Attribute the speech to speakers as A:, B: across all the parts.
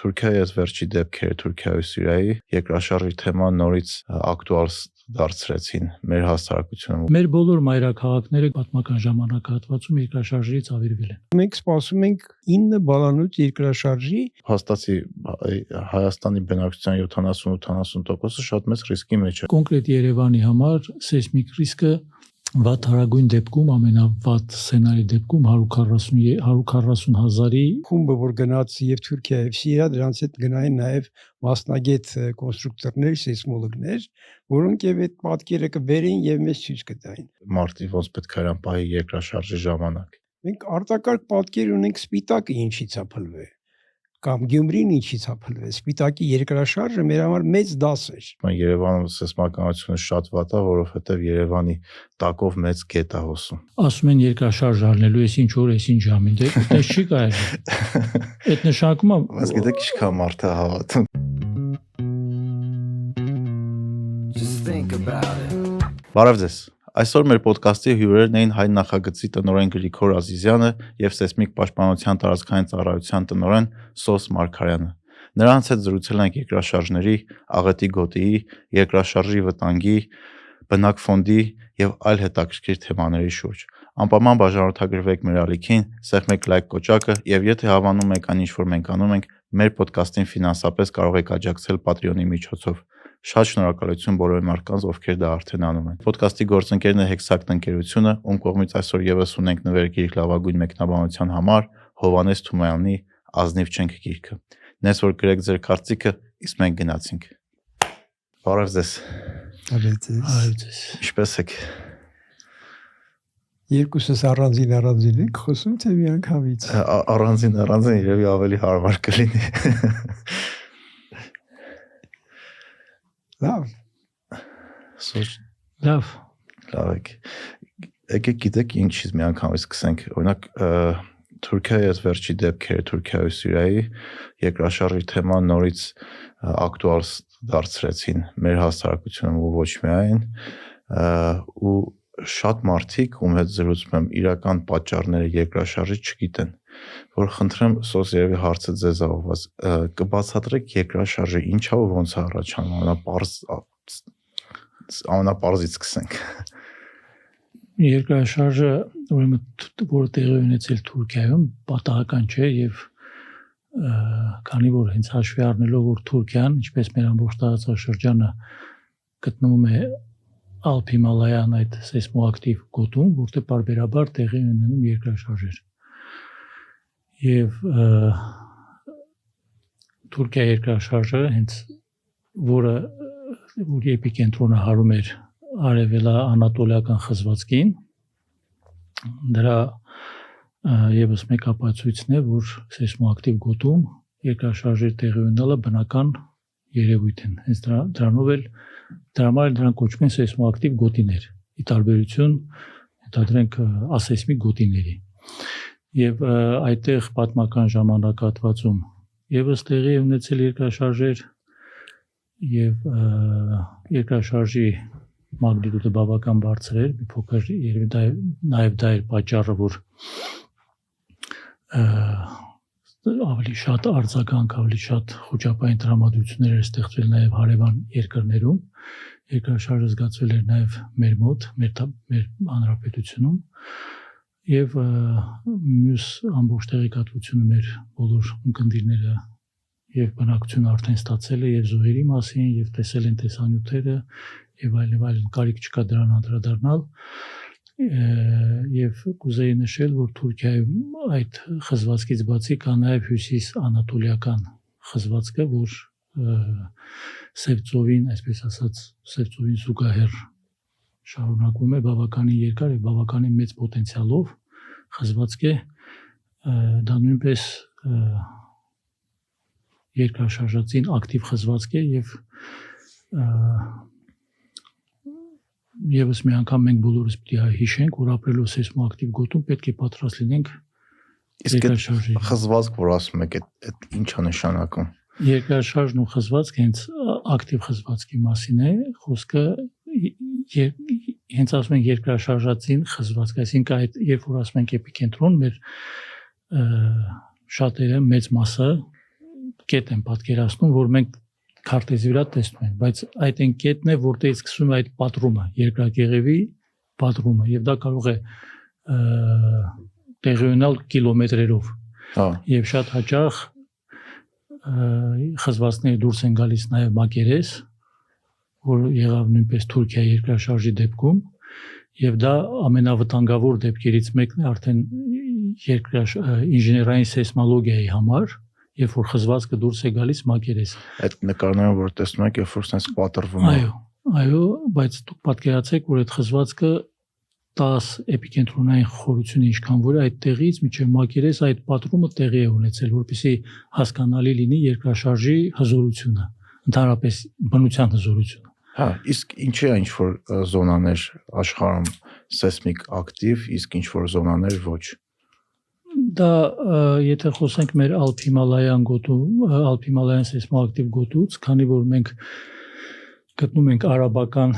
A: Թուրքիայի այս վերջի դեպքերը Թուրքիայի ու Սիրիայի երկրաշարժի թեման նորից ակտուալ դարձրեցին մեր հասարակությունում։
B: Մեր բոլոր մայրաքաղաքները պատմական ժամանակահատվածում երկրաշարժից ավիրվել են։
C: Մենք սպասում ենք 9 բալանոց երկրաշարժի։
A: Փաստացի Հայաստանի բնակչության 70-80%-ը շատ մեծ ռիսկի մեջ է։
B: Կոնկրետ Երևանի համար սեյսմիկ ռիսկը վատթարագույն դեպքում ամենավատ սցենարի դեպքում 140,000-ի
C: խումբը, որ գնաց եւ Թուրքիա եւ Սիրիա, դրանց հետ գնային նաեւ մասնագետ կոնստրուկտորներ, սեյսմոլոգներ, որոնք եւ այդ պատկերը կբերեին եւ մեզ ցույց կտային։
A: Մարտի ոնց պետք է իրան պահի երկրաշարժի ժամանակ։
C: Մենք արտակարգ պատկեր ունենք Սպիտակը ինչից է փլվել, կամ Գյումրին ինչից է փլվել։ Սպիտակի երկրաշարժը մեր համար մեծ դաս էր։
A: Երևանում սեյսմականությունը շատ վատ է, որովհետեւ Երևանի տակով մեծ գետ է հոսում։
B: Ասում են երկրաշարժ առնելու էս ինչ օր, էս ինչ ժամին, դե այդպես չի կարելի։ Այդ նշանակում է,
A: բայց գիտեք ինչքան մարդ է հավատում։ Բարև ձեզ։ Այսօր մեր ոդկասթի հյուրերն էին հայ նախագծի տնօրեն Գրիգոր Ազիզյանը եւ սեյսմիկ պաշտպանության տարածքային ծառայության տնօրեն Սոս Մարգարյանը։ Նրանց հետ զրուցել ենք երկրաշարժների, աղետի գոտիի, երկրաշարժի վտանգի, բնակ ֆոնդի եւ այլ հետաքրքիր թեմաների շուրջ։ Անպայման բաժանորդագրվեք մեր ալիքին, սեղմեք լայք կոճակը եւ եթե հավանում եք այն ինչ որ մենք անում ենք, մեր ոդկասթին ֆինանսապես կարող եք աջակցել Patreon-ի միջոցով։ Շատ շնորհակալություն բոլոր մարդկանց, ովքեր դա արդեն անում են։ Ոդկասթի գործընկերն է Hexact ընկերությունը, ում կողմից այսօր եւս ունենք նվերգիրք լավագույն մեկնաբանության համար Հովհաննես Թումանյանի Ազնիվ չենք գիրքը։ Նես որ գրեք ձեր կարծիքը, իսկ մենք գնացինք։ Բարև ձեզ։
C: Բարև
B: ձեզ։
A: Ինչպե՞ս եք։
C: Երկուսս առանձին եք խոսում, թե միանգամից։
A: Առանձին երևի ավելի հարմար կլինի։
C: Լավ։
A: Լավ եք։ Եկեք գիտեք ինչից միանգամից սկսենք։ Օրինակ Թուրքիայի այս վերջի դեպքերը Թուրքիայի ու Սիրիայի երկրաշարժի թեման նորից ակտուալ դարձրեցին մեր հասարակությունում ու ոչ միայն ու շատ մարդիկ, ում հետ զրուցում եմ, իրական պատճառները երկրաշարժի չգիտեն, որ խնդրեմ Սոս երևի հարցը ձեզ ուղղված, կբացատրեք երկրաշարժը ինչա ու ոնց է առաջանում, ամենապարզից սկսենք։
B: Երկրաշարժը, ուրեմն, որը տեղի ունեցել Թուրքիայում, պատահական չէ եւ քանի որ հենց հաշվի առնելով, որ Թուրքիան, ինչպես մեր ամբողջ տարածաշրջանը գտնվում է Ալփ-Հիմալայան այդ սեյսմոակտիվ գոտում, որտեղ պարբերաբար տեղի ունենում երկրաշարժեր։ Եվ Թուրքիա երկրաշարժը հենց որ էպիկենտրոնը հարում էր արևելա-անատոլիական խզվածքին, դրա եւս մեկ ապացույցն է, որ սեյսմոակտիվ գոտում երկրաշարժի տեղի ունենալը բնական երևույթ են։ Հենց դրանով էլ դրանք կոչվում են սեյսմոակտիվ գոտիներ, ի տարբերություն ենթադրենք ասեյսմիկ գոտիների։ Եվ այդտեղ պատմական ժամանակահատվածում եւս տեղի ունեցել երկրաշարժեր եւ երկրաշարժի մագնիտուդը բավական բարձր էր, մի փոքր երևի նաեւ դա էր պատճառը, որ ավելի շատ արձագանք, ավելի շատ խոճապային տրամադրություններ էր ստեղծվել նաև հարևան երկրներում, երկրաշարժը զգացվել էր նաև մեր մոտ, մեր հանրապետությունում եւ մյուս ամբողջ տեղեկատվությունը մեր բոլոր ունկնդիրները եւ բնակչությունը արդեն ստացել է եւ զոհերի մասին եւ տեսել են տեսանյութերը եւ այլն, կարիք չկա դրան անդրադառնալ։ Եվ կուզեի նշել, որ Թուրքիայում այդ խզվածքից բացի կա նաև հյուսիս-անատոլիական խզվածքը, որ Սևծովին, այսպես ասած, Սևծովին զուգահեռ շարունակվում է բավականին երկար եւ բավականին մեծ պոտենցիալով խզվածք է, դա նույնպես երկրաշարժածին ակտիվ խզվածք է եւ Եվս մի անգամ մենք բոլորս պետք է հիշենք, որ ապրելով սեյսմոակտիվ գոտում պետք է պատրաստ լինենք երկրաշարժի։
A: Խզվածք, որ ասում եք, այդ ինչ է նշանակում։
B: Երկրաշարժն ու խզվածք հենց ակտիվ խզվածքի մասին է, խոսքը հենց ասում են երկրաշարժածին խզվածք, այսինքն այդ երբ որ ասում ենք էպիկենտրոն, մեր շատերը մեծ մասը կետ եմ պատկերացնում, որ մենք քարտեզի վրա տեսնում ենք, բայց այդ այն կետն է, որտեղից սկսվում է այդ պատռումը, երկրակեղևի պատռումը, եւ դա կարող է տեղի ունենալ կիլոմետրերով։
A: Հա։
B: Եվ շատ հաճախ խզվածքները դուրս են գալիս նաև մակերես, որ եղավ նույնպես Թուրքիայի երկրաշարժի դեպքում, եւ դա ամենավտանգավոր դեպքերից մեկն է արդեն ինժեներային սեյսմոլոգիայի համար, երբ որ խզվածքը դուրս է գալիս մակերես։
A: Այդ նկարները, որ տեսնում եք, երբ որ sense պատրվում է։
B: Այո, բայց դուք պատկերացեք, որ այդ խզվածքը 10 էպիկենտրոնային խորությունը ինչքան որ այդ տեղից մինչև մակերես այդ պատրումը տեղի է ունեցել, որպեսզի հասկանալի լինի երկրաշարժի հզորությունը, ընդհանրապես բնության հզորությունը։
A: Հա, իսկ ինչի է ինչ որ զոնաներ աշխարհում սեյսմիկ ակտիվ, իսկ ինչ որ զոնաներ ոչ։
B: Դա եթե խոսենք մեր Ալփ-Հիմալայան գոտու, Ալփ-Հիմալայան սեյսմոակտիվ գոտուց, քանի որ մենք գտնում ենք արաբական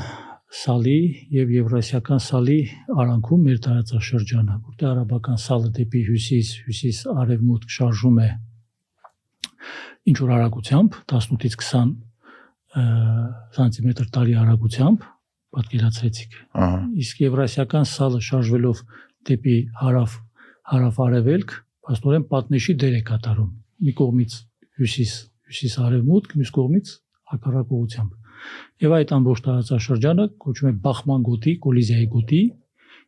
B: սալի եւ եվրասիական սալի արանքում մեր տարածաշրջանը, որտեղ արաբական սալը դեպի հյուսիս արևմուտք շարժում է ինչ որ արագությամբ 18-ից 20 սանտիմետր տարի արագությամբ, պատկերացրեցիք։
A: Ահա։
B: Իսկ եվրասիական սալը շարժվելով դեպի հարավ-արևելք, փաստորեն պատնեշի դեր է կատարում։ Մի կողմից հյուսիս-արևմուտք, մյուս կողմից հակառակ ուղղությամբ։ Եվ այդ ամբողջ տարածաշրջանը կոչվում է բախման գոտի, կոլիզիայի գոտի,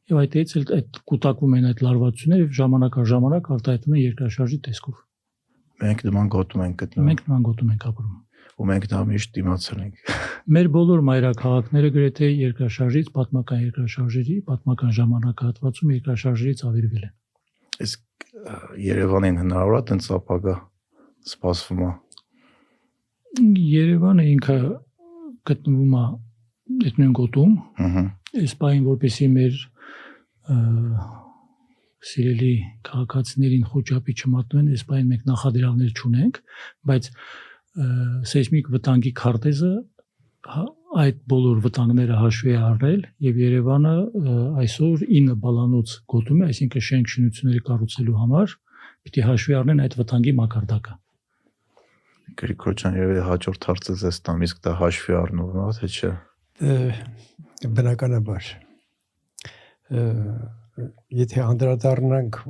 B: եւ այդտեղից այդ կուտակվում են այդ լարվածությունները եւ ժամանակ առ ժամանակ արտահայտվում են երկրաշարժի տեսքով։
A: Մենք նման գոտում ենք գտնում։
B: Մենք նման գոտում ենք ապրում։
A: Ու մենք դա միշտ դիմացել ենք։
B: Մեր բոլոր մայրաքաղաքները գրեթե երկրաշարժից, պատմական երկրաշարժերի, պատմական ժամանակահատվածում երկրաշարժերից ավերվել են։
A: Իսկ Երևանին հնարավոր է տենց ապագա սպասվում է։
B: Երևանը ինքը գտնվում է այդ նույն գոտում, այս պահին որպեսի մեր սիրելի քաղաքացիներին խոճապի չմատնեն, այս պահին մենք նախադրյալներ չունենք, բայց սեյսմիկ վտանգի քարտեզը այդ բոլոր վտանգները հաշվի է առնել եւ Երևանը այսօր 9 բալանոց գոտում է, այսինքն շենք շինությունների կառուցելու համար պիտի հաշվի առնեն այդ վտանգի մակարդակը։
A: Գրիգոր ջան, երևի հաջորդ հարցը ձեզ տամ, իսկ դա հաշվի առնվում է, թե չէ։
C: Բնականաբար։ Եթե անդրադառնանք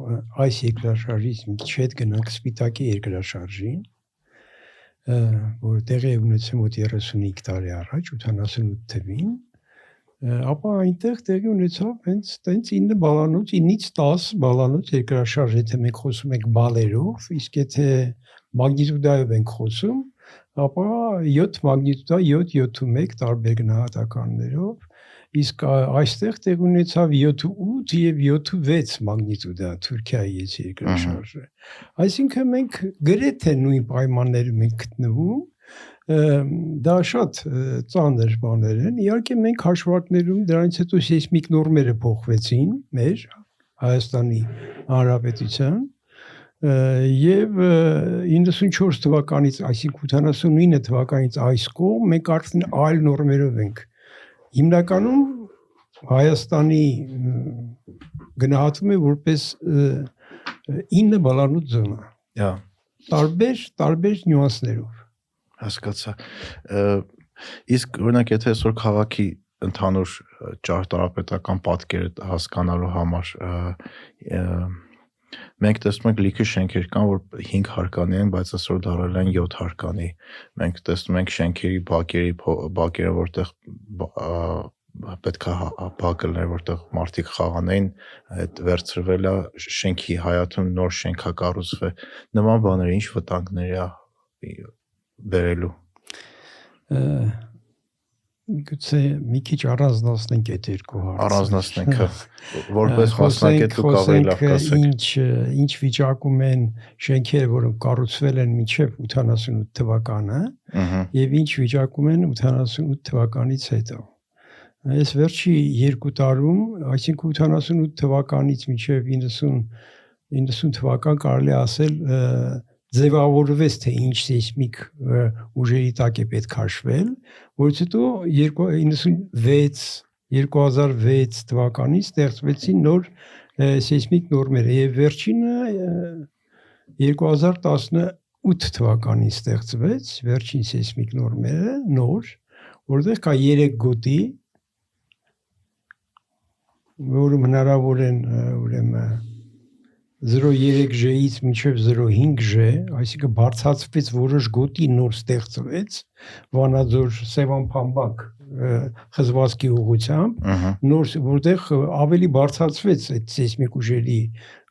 C: այս երկրաշարժից մի քիչ հետ գնանք Սպիտակի երկրաշարժին, որ տեղի է ունեցել մոտ 35 տարի առաջ, 88 թվին, ապա այնտեղ տեղի ունեցավ հենց 9 բալանոց, 9-ից 10 բալանոց երկրաշարժ, եթե մենք խոսում ենք բալերով, իսկ եթե մագնիտուդայով ենք խոսում, ապա 7 մագնիտուդա 7.1 տարբեր գնահատականներով, իսկ այստեղ տեղ ունեցավ 7.8 եւ 7.6 մագնիտուդա Թուրքիայի երկրաշարժը։ Այսինքն մենք գրեթե նույն պայմաններում ենք գտնվում, դա շատ ծանր բաներ են։ Իհարկե մենք հաշվարկներում դրանից հետո սեյսմիկ նորմերը փոխվեցին մեր Հայաստանի Հանրապետության եւ 94 թվականից, այսինքն 89 թվականից այս կողմ մենք արդեն այլ նորմերով ենք։ Հիմնականում Հայաստանի գնահատվում է որպես 9 բալանոց զոնա։
A: Հա,
C: Տարբեր նյուանսներով։
A: հասկացա։ Իսկ օրինակ եթե այսօր քաղաքի ընդհանուր ճարտարապետական պատկերը հասկանալու համար մենք տեսնում ենք լիքը շենքեր կան, որ 5 հարկանի են, բայց այսօր դարել են 7 հարկանի։ Մենք տեսնում ենք շենքերի բակերը, որտեղ պետք է բակը լիներ, որտեղ մարդիկ խաղանային, այդ վերցրվել է շենքի հայաթում նոր շենք է կառուցվել։ Նման բաները ինչ վտանգներ է բերելու։
C: Գուցե մի քիչ առանձնացնենք այդ երկու հարցը։
A: Առանձնացնենք, որպես մասնակետ դուք ավելի լավ կասեք։
C: Ինչ վիճակում են շենքերը, որոնք կառուցվել են մինչև 88 թվականը, եւ ինչ վիճակում են 88 թվականից հետո։ Այս վերջի 2 տարում, այսինքն 88 թվականից մինչև 90 թվական կարելի ասել ձևավորվեց թե ինչ սեյսմիկ ուժերի տակ է պետք հաշվել, որից հետո 2006 թվականից ստեղծվեցին նոր սեյսմիկ նորմեր եւ վերջինը 2018 8 թվականին ստեղծվեց վերջին սեյսմիկ նորմերը նոր, որտեղ կա 3 գոտի, որը հնարավոր են ուրեմն 0.3G-ից մինչև 0.5G, այսինքն բարձրացվեց որոշ գոտի նոր ստեղծվեց Վանաձոր Սևան-Փամբակ խզվածքի ուղղությամբ, նոր որտեղ ավելի բարձրացվեց այդ սեյսմիկ ուժերի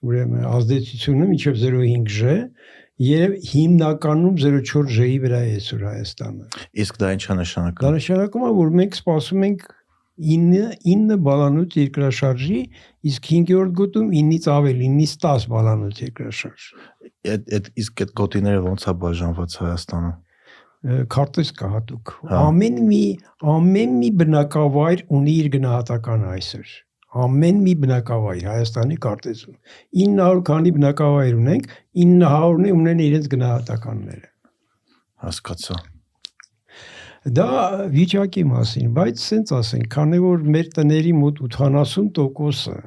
C: ուրեմն ազդեցությունը մինչև 0.5G եւ հիմնականում 0.4G-ի վրա է այսօր Հայաստանը։
A: Իսկ դա ինչ է նշանակում։
C: Դա նշանակում է, որ մենք սպասում ենք 9 բալանոց երկրաշարժի, իսկ 5-րդ գոտում 9-ից ավելի, 9-ից 10 բալանոց երկրաշարժ։
A: Իսկ այդ գոտիները ոնց է բաժանված Հայաստանում։
C: Քարտեզ կա հատուկ։ Ամեն մի բնակավայր ունի իր գնահատականը այսօր։ Ամեն մի բնակավայր Հայաստանի քարտեզում 900 քանի բնակավայր ունենք, 900-ն ունեն իրենց գնահատականները։
A: Հասկացա։
C: Դա վիճակի մասին, բայց սենց ասենք, քանի որ մեր տների մոտ 80%-ը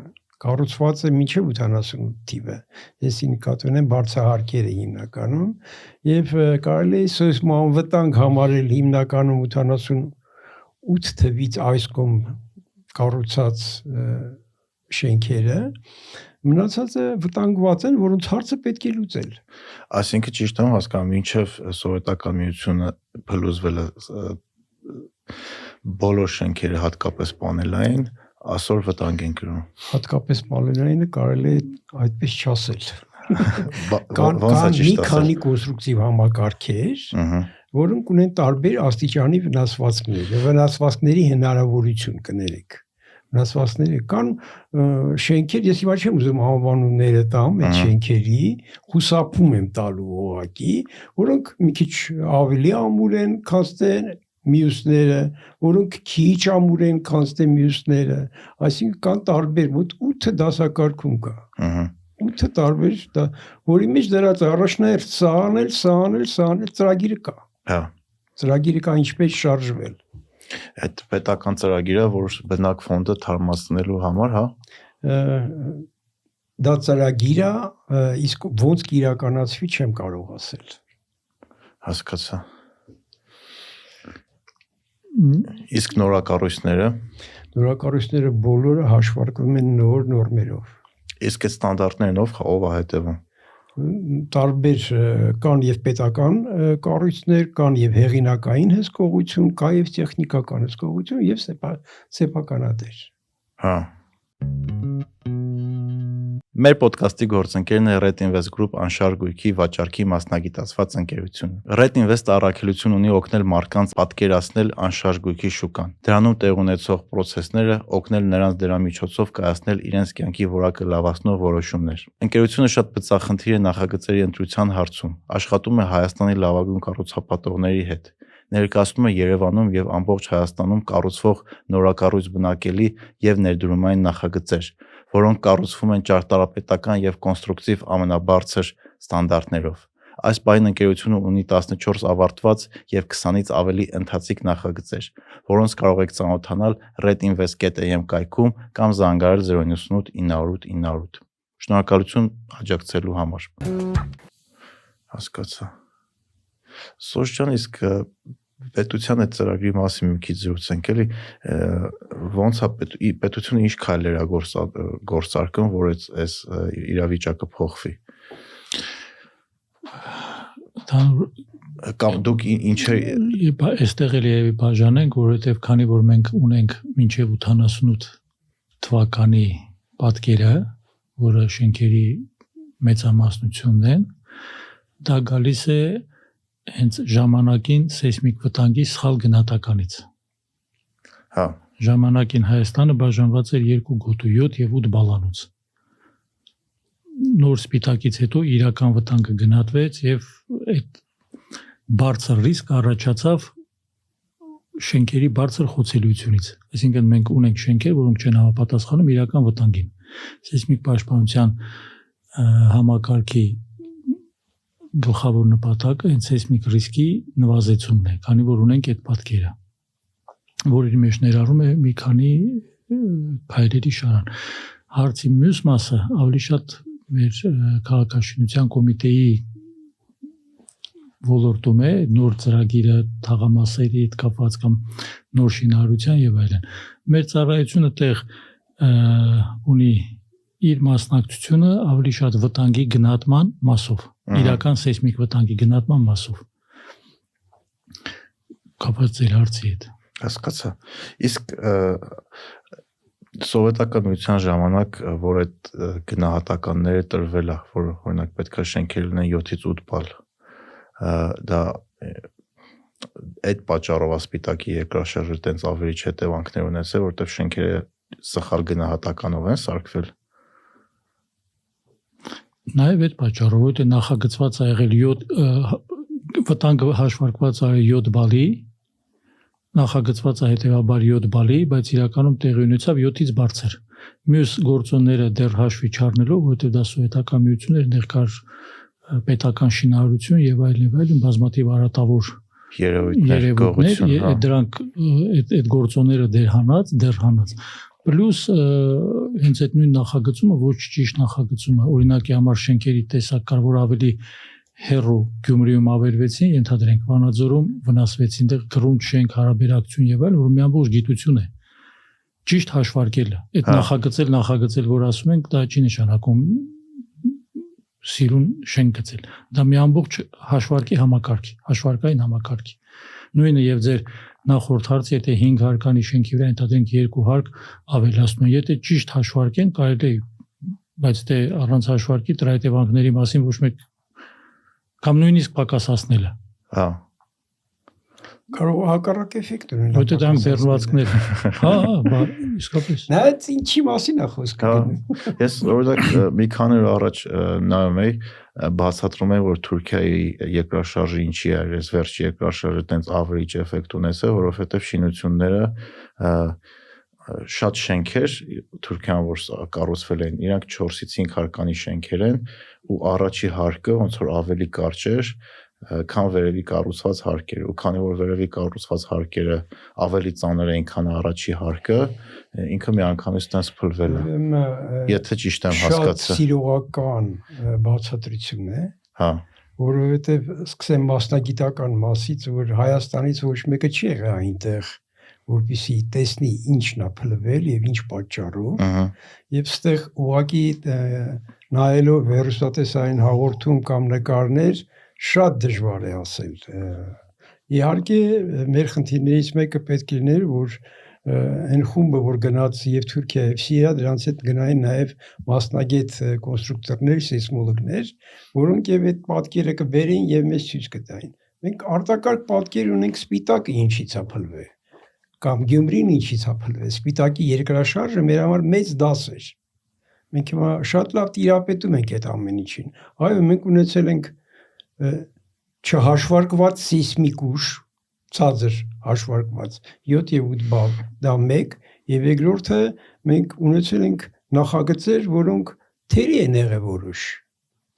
C: կառուցված է մինչև 88 թիվը, ես նկատի ունեմ բարձրահարկերը հիմնականում, եւ կարելի է սեյսմոանվտանգ համարել հիմնականում 88 թվից այս կողմ կառուցած շենքերը, մնացածը վտանգված են, որոնց հարցը պետք է լուծել։
A: Այսինքն ճիշտ եմ հասկանում, մինչև սովետական միությունը փլուզվել է բոլոր շենքերը հատկապես պանելային, այսօր վտանգ են կրում։
C: Հատկապես պանելայինը կարելի է այդպես չասել։
A: Կան
C: մի քանի կոնստրուկտիվ համակարգեր, որոնք ունեն տարբեր աստիճանի վնասվածքներ, վնասվածքների հնարավորություն կներեք։ Վնասվածքները կան շենքեր, ես հիմա չեմ ուզում անվանումները տամ այդ շենքերի, խուսափում եմ տալու ուղղակի, որոնք մի քիչ ավելի ամուր են, քան մյուսները, որոնք քիչ ամուր են, քան մյուսները, այսինքն կան տարբեր, մոտ 8 դասակարգում կա։ 8 տարբեր, որի մեջ դրած առաջնահերթ սահանել ծրագիրը կա։
A: Հա։
C: Ծրագիրը կա ինչպես շարժվել։
A: Այդ պետական ծրագիրը, որ բնակ ֆոնդը թարմացնելու համար, հա։
C: Դա ծրագիր է, իսկ ոնց կիրականացվի չեմ կարող ասել։
A: Հասկացա։ Իսկ նորակառույցները
C: բոլորը հաշվարկվում են նոր նորմերով։
A: Իսկ այդ ստանդարտներն ով է հետևում։
C: Տարբեր կան եւ պետական կառույցներ, կան եւ հեղինակային հսկողություն, կա եւ տեխնիկական հսկողություն եւ սեփականատեր։
A: Հա։ Մեր ոդկասթի գործընկերն է Red Invest Group անշար գույքի վաճառքի մասնագիտացված ընկերությունը։ Red Invest-ը առաքելություն ունի օգնել մարդկանց պատկերացնել անշարժ գույքի շուկան, դրանում տեղ ունեցող process-ները, օգնել նրանց դրա միջոցով կայացնել իրենց կյանքի որակը լավացնող որոշումներ։ Ընկերությունը շատ բծախնդիր է նախագծերի ընտրության հարցում, աշխատում է Հայաստանի լավագույն կառուցապատողների հետ։ Ներկայացնում է Երևանում եւ ամբողջ Հայաստանում կառուցվող նորակառույց բնակելի եւ ներդրումային նախագծեր, որոնք կառուցվում են ճարտարապետական եւ կոնստրուկտիվ ամենաբարձր ստանդարտներով։ Այս պահին ընկերությունը ունի 14 ավարտված եւ 20-ից ավելի ընթացիկ նախագծեր, որոնց կարող եք ծանոթանալ redinvest.am կայքում կամ զանգահարել 098 908 908։ Շնորհակալություն աջակցելու համար։ Հասկացա։ Սոս ջան, իսկ պետության այդ ծրագրի մասին մի քիչ զրուցենք, էլի ոնց է պետությունը ինչ քայլեր է գործարկում, որ այս իրավիճակը փոխվի։ Կամ դուք ինչ
B: այստեղ էլի բաժանենք, որովհետև քանի որ մենք ունենք մինչև 88 թվականի պատկերը, որը շենքերի մեծամասնությունն են, դա գալիս է հենց ժամանակին սեյսմիկ վտանգի սխալ գնահատականից։
A: Հա։
B: Ժամանակին Հայաստանը բաժանված էր 2 գոտու 7 եւ 8 բալանոց։ Նոր սպիտակից հետո իրական վտանգը գնահատվեց եւ այդ բարձր ռիսկ առաջացավ շենքերի բարձր խոցելիությունից։ Այսինքն մենք ունենք շենքեր, որոնք չեն համապատասխանում իրական վտանգին։ Սեյսմիկ պաշտպանության համակարգի գլխավոր նպատակը հենց սեյսմիկ ռիսկի նվազեցումն է, քանի որ ունենք այդ պատկերը, որի մեջ ներառում է մի քանի քայլերի շարան։ Հարցի մյուս մասը ավելի շատ մեր քաղաքաշինության կոմիտեի ոլորտում է, նոր ծրագիրը թաղամասերի հետ կապված կամ նոր շինարարության եւ այլն։ Մեր ծառայությունը տեղ ունի իր մասնակցությունը ավելի շատ վտանգի գնահատման մասով, իրական սեյսմիկ վտանգի գնահատման մասով։ Կապված ձեր հարցի հետ։
A: Հասկացա։ Իսկ սովետական միության ժամանակ, որ այդ գնահատականները տրվել է, որ օրինակ պետք է շենքեր լինեն 7-ից 8 բալ, դա այդ պատճառով ասպիտակի երկրաշարժը տենց ավելի հետևանքներ ունեցել, որտեղ շենքերը սխալ գնահատականով են սարքվել։
B: Նաև այդ պատճառով, որ նախագծված է եղել 7 վտանգը հաշվարկված է 7 բալի, նախագծված է հետևաբար 7 բալի, բայց իրականում տեղի ունեցավ 7-ից բարձր։ Մյուս գործոնները դեռ հաշվի չառնելով, որովհետև դա սովետական միություն էր, դեռ կար պետական շինարարություն եւ այլն, բազմաթիվ արատավոր երևույթներ, դրանք այդ գործոնները դեռ հանած, պլյուս հենց այդ նույն նախագծումը ոչ ճիշտ նախագծումը, օրինակի համար շենքերի տեսակ կար, որ ավելի հերո Գյումրիում ավերվեցին, ենթադրենք Վանաձորում վնասվեցին, դեռ գրունտ շենք հարաբերակցություն եւ այլն, որ մի ամբողջ գիտություն է։ Ճիշտ հաշվարկելը, այդ նախագծել, որ ասում ենք, դա չի նշանակում սիրուն շենք գծել։ Դա մի ամբողջ հաշվարկային համակարգի։ Նույնը եւ ձեր նախորդ հարցը, եթե 5 հարկանի շենքի վրա ենթադրենք 2 հարկ ավելացնում, եթե ճիշտ հաշվարկեն, կարելի է, բայց դե առանց հաշվարկի դրա հետևանքների մասին ոչ մեկ կամ նույնիսկ պակասացնելը։
C: Հա։ Կարող հակառակ էֆեկտ ունենալ։
B: Որտե դրանք բեռնվածքներ։ Հա, իսկապես։
C: Նա ինչի մասին է խոսքը։
A: Ես օրինակ մի քանի օր առաջ նայում էի, բացատրում են, որ Թուրքիայի երկրաշարժը ինչի է, այս վերջի երկրաշարժը տենց average էֆեկտ ունեցել, որովհետև շինությունները շատ շենքեր Թուրքիան որ կառուցվել են, իրանք 4-ից 5 հարկանի շենքեր են ու առաջի հարկը ոնց որ ավելի կարճ էր, քան վերևի կառուցված հարկերը, ու քանի որ վերևի կառուցված հարկերը ավելի ծանր էին, քան առաջի հարկը, ինքը միանգամից տենց փլվել է։ Եթե ճիշտ եմ հասկացել։
C: Շատ սիրողական բացատրություն է։
A: Հա։
C: Որովհետև սկսեմ մասնագիտական մասից, որ Հայաստանից ոչ մեկը չի եղել այնտեղ, որպեսզի տեսնի ինչն է փլվել եւ ինչ պատճառով, եւ ստեղ ուղղակի նայելով հեռուստատեսային հաղորդում կամ նկարներ շատ դժվար է ասել։ Իհարկե մեր խնդիրներից մեկը պետք է լիներ, որ այն խումբը, որ գնաց եւ Թուրքիա եւ Սիրիա, դրանց հետ գնային նաեւ մասնագետ կոնստրուկտորներ, սեյսմոլոգներ, որոնք եւ այդ պատկերը կբերեին եւ մեզ ցույց կտային։ Մենք արտակարգ պատկեր ունենք Սպիտակը ինչից է փլվել, կամ Գյումրին ինչից է փլվել։ Սպիտակի երկրաշարժը մեր համար մեծ դաս էր։ Մենք հիմա շատ լավ տիրապետում ենք այդ ամեն ինչին։ Այո, մենք ունեցել ենք չհաշվարկված սեյսմիկ ուժ, ցածր հաշվարկված 7 եւ 8 բալ, դա մեկ, եւ երկրորդը մենք ունեցել ենք նախագծեր, որոնք թերի են եղել որոշ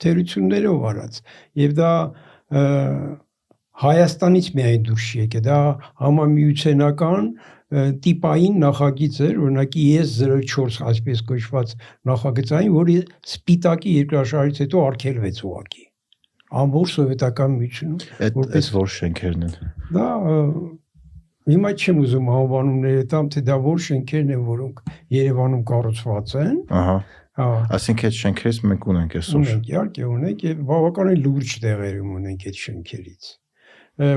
C: թերություններով արած, եւ դա Հայաստանից միայն դուրս եկե, դա համամիութենական տիպային նախագիծ էր, օրինակ ES04 այսպես կոչված նախագծային, որը Սպիտակի երկրաշարժից հետո արգելվեց ուղղակի։ Ամբողջ սովետական միությունում։
A: Որպես որ շենքերն են։
C: Դա հիմա չեմ ուզում անվանումները տամ, թե դա որ շենքերն են, որոնք Երևանում կառուցված են։
A: Ահա։ Այսինքն այդ շենքերից մենք ունենք այսօր։
C: Ունենք, իհարկե ունենք եւ բավականին լուրջ տեղերում ունենք այդ շենքերից,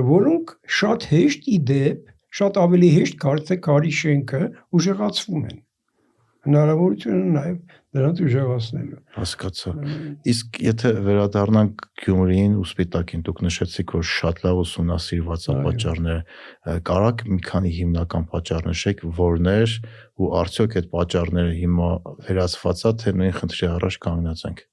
C: որոնք շատ հեշտ իդեպ, շատ ավելի հեշտ կարծե քարի շենքը ուժեղացվում են։ Հնարավորություն ունեն նաև դրանց ուժեղացնելու։
A: Հասկացա։ Իսկ եթե վերադառնանք Գյումրիին ու Սպիտակին, դուք նշեցիք, որ շատ լավ ուսումնասիրված է պատճառները, կարաք մի քանի հիմնական պատճառ նշեք, որներ ու արդյոք այդ պատճառները հիմա վերացված է, թե նույն խնդրի առաջ կանգնած ենք։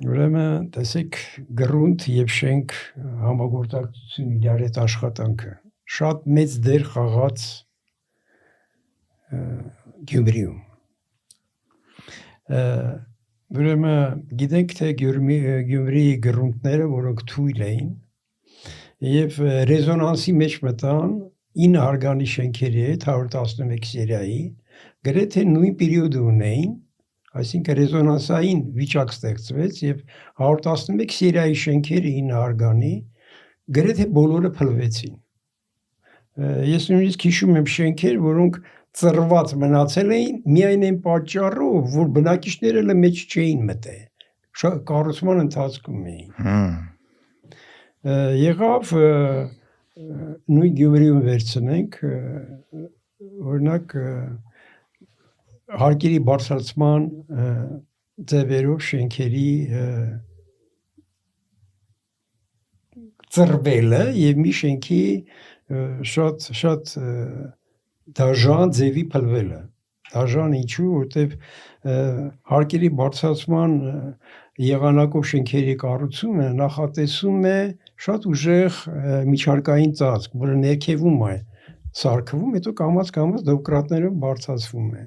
C: Ուրեմն տեսեք գրունտ եւ շենք համագործակցություն իրար հետ աշխատանքը շատ մեծ դեր խաղաց Գյումրիում։ Ուրեմն գիտենք թե Գյումրիի գրունտները, որոնք թույլ էին եւ ռեզոնանսի մեջ մտան 9 հարգանի շենքերի հետ 111 սերիայի, գրեթե նույն պերիոդը ունեին, Այսինքն ռեզոնանսային վիճակ ստեղծվեց եւ 111 սերիայի շենքերը 9 արգանի գրեթե բոլորը փլվեցին։ Ես նույնիսկ հիշում եմ շենքեր, որոնք ծռված մնացել էին միայն այն պատճառով, որ բնակիչները լը մեջ չէին մտել։ Կառուցման ընթացքում էին։ Եղավ նույն Գյումրիում վերցնենք օրինակ հարկերի բարձրացման ձևերով շենքերի ծռվելը եւ մի շենքի շատ դաժան ձևի փլվելը։ Դաժան ինչու, որտեվ հարկերի բարձրացման եղանակով շենքերի կառուցումը նախատեսում է շատ ուժեղ միջարկային ծածկ, որը ներքևում է սարքվում, հետո կամաց դոկրատներով բարձրացվում է։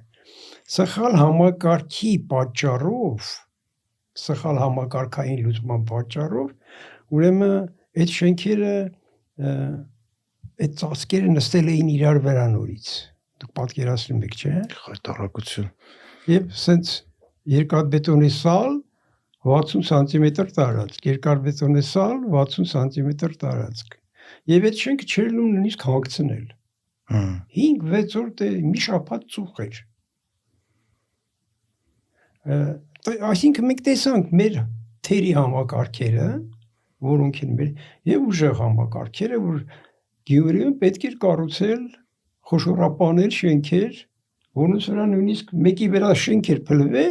C: Սխալ համակարգի պատճառով, սխալ համակարգային լուծման պատճառով, ուրեմն այդ շենքերը այդ ծածկերը նստել էին իրար վրա նորից։ Դուք պատկերացնում եք, չէ՞։
A: Խայտարակություն։
C: Եվ սենց երկաթբետոնի սալ 60 սանտիմետր տարածք, երկաթբետոնի սալ 60 սանտիմետր տարածք։ Եվ այդ շենքը չէր լինում նույնիսկ հանգցնել։ 5-6 օր դե մի շաբաթ ծուխ էր։ Այսինքն մենք տեսանք մեր թերի համակարգերը, որոնք են մեր եւ ուժեղ համակարգերը, որ Գյումրիում պետք էր կառուցել խոշորապանել շենքեր, որոնց վրա նույնիսկ մեկի վրա շենքեր փլվե,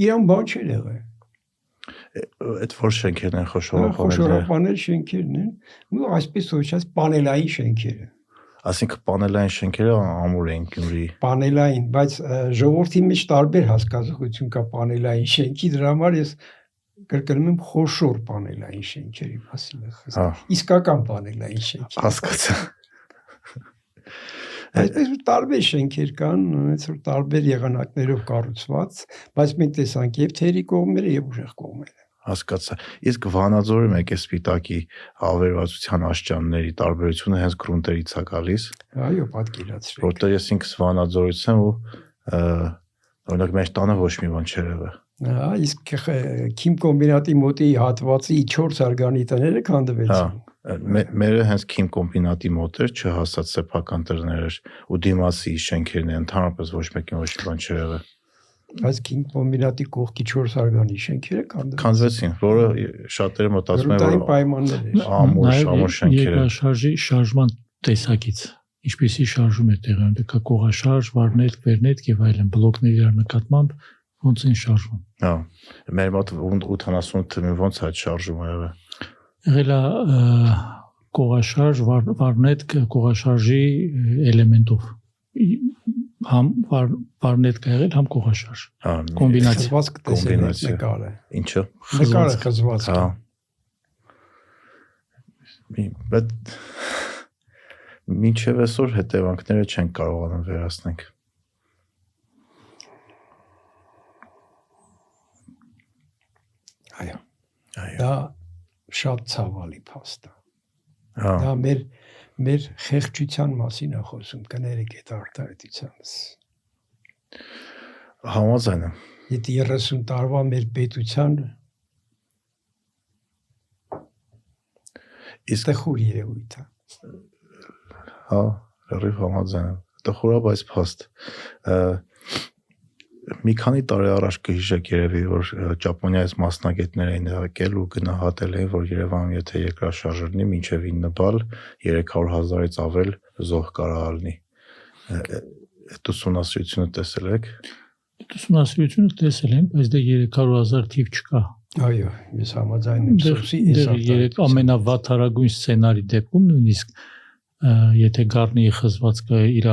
C: իրան բան չէր եղել։
A: Այդ որ շենքերն են խոշորապանել։
C: Խոշորապանել շենքերն են, ու այսպես ոչած պանելային շենքերը։
A: Այսինքն պանելային շենքերը ամուր են Գյումրիի։
C: Պանելային, բայց ժողովրդի մեջ տարբեր հասկացություն կա պանելային շենքի, դրա համար ես կրկնում եմ խոշոր պանելային շենքերի մասին խոսքը։ Իսկական պանելային շենքեր։
A: Հասկացա։
C: Այսպես որ տարբեր շենքեր կան, այնց որ տարբեր եղանակներով կառուցված, բայց մենք տեսանք եւ թերի կողմերը եւ ուժեղ կողմերը։
A: Հասկացա։ Իսկ Վանաձորի մեկ է սպիտակի ավերվածության աշճանների տարբերությունը հենց գրունտերից է գալիս։
C: Այո, պատկերացրեք։
A: Որտեղ ես ինքս Վանաձորից եմ ու օրինակ մեր տանը ոչ մի բան չէր եղել։
C: Իսկ քիմ կոմբինատի մոտի հատվածի 4 արգանի տները քանդվեցին։
A: Մերը հենց քիմ կոմբինատի մոտ էր, չհասած սեփական տերներ էր ու դիմացի շենքերն են, ընդհանրապես ոչ մեկին ոչ մի բան չէր եղել։
C: Բայց քիմ կոմբինատի կողքի 4 արգանի շենքերը
A: քանդվեցին, որը շատերը մտածում են, որ
C: պայմաններ էր։
A: ամուր շենքեր են։
B: Երկրաշարժի շարժման տեսակից ինչպեսի շարժում է տեղի ունենում, դեպի կողաշարժ, վառնետք, վերնետք եւ այլն բլոկների իր նկատմամբ ոնց են շարժվում։
A: Հա, մեր մոտ 88 թվականին ոնց է շարժումը եղել։
B: Եղել է կողաշարժ, վառնետք կողաշարժի էլեմենտով։ Համ վառնետք է եղել, համ կողաշարժ։
A: Հա,
B: կոմբինացիա։
C: Խզվածք տեսել եք նկարը։
A: Ինչը։
C: Նկարը խզվածք։
A: Հա։ Բայց մինչև այսօր հետևանքները չեն կարողանում վերացնել։
C: Այո։
A: Այո։
C: Դա շատ ցավալի փաստ է։
A: Հա։
C: Դա մեր խեղճության մասին է խոսում, կներեք այդ արտահայտությունս։
A: Համաձայն եմ։
C: Եթե 30 տարվա մեր պետության տխուր երևույթ է։
A: Հա, լրիվ համաձայն եմ։ Տխուր է, բայց փաստ։ Մի քանի տարի առաջ կհիշեք երևի, որ Ճապոնիայից մասնագետներ էին եկել ու գնահատել էին, որ Երևանում եթե երկրաշարժ լինի, մինչև 9 բալ 300,000-ից ավել զոհ կարող լինի։ Այդ ուսումնասիրությունը տեսել եք։
B: Այդ ուսումնասիրությունը տեսել եմ, բայց դե 300,000 թիվ չկա։
C: Այո, ես համաձայն եմ սոսի այս
B: ամենավատարագույն սցենարի դեպքում նույնիսկ եթե Գառնիի խզվածքը իր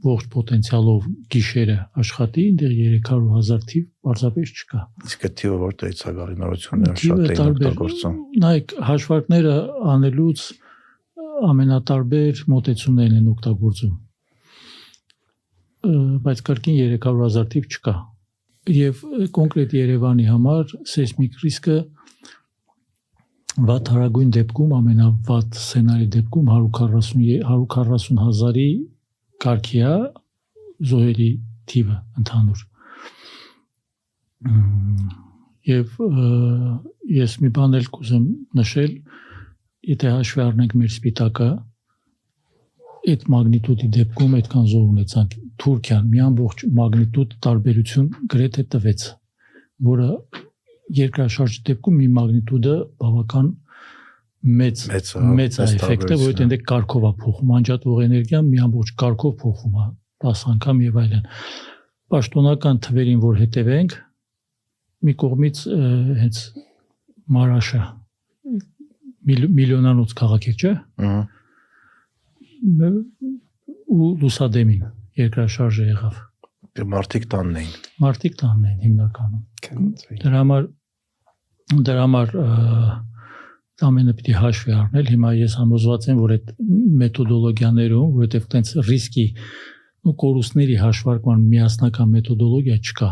B: ողջ պոտենցիալով գիշերը աշխատի, այնտեղ 300,000 թիվ պարզապես չկա։
A: Իսկ այդ թիվը որտեղից է գալի, նորությունները շատ էին օգտագործում։
B: Նայեք, հաշվարկները անելուց ամենատարբեր մոտեցումներն են օգտագործում։ Բայց կրկին 300,000 թիվ չկա։ Եվ կոնկրետ Երևանի համար սեյսմիկ ռիսկը վատարագույն դեպքում, ամենավատ սցենարի դեպքում 140,000-ի կարգի է զոհերի թիվը ընդհանուր։ Եվ ես մի բան էլ կուզեմ նշել, եթե հաշվի առնենք մեր սպիտակը, այդ մագնիտուդի դեպքում այդքան զոհ ունեցանք Թուրքիան մի ամբողջ մագնիտուդ տարբերություն գրեթե տվեց, որը երկրաշարժի դեպքում մի մագնիտուդը բավական մեծ էֆեկտ է, որովհետեւ այնտեղ կարգով է փոխում, անջատվող էներգիան մի ամբողջ կարգով փոխում է 10 անգամ եւ այլն։ Պաշտոնական թվերին որ հետևենք, մի կողմից հենց Մարաշը միլիոնանոց քաղաք է, չէ՞։ Ու լուսադեմին երկրաշարժը եղավ։
A: Մարդիկ տանն էին հիմնականում։ Դրա համար ամենը պիտի հաշվի առնել։ Հիմա ես համոզված եմ, որ այդ մեթոդոլոգիաներում, որովհետև տենց ռիսկի ու կորուստների հաշվարկման միասնական մեթոդոլոգիա չկա։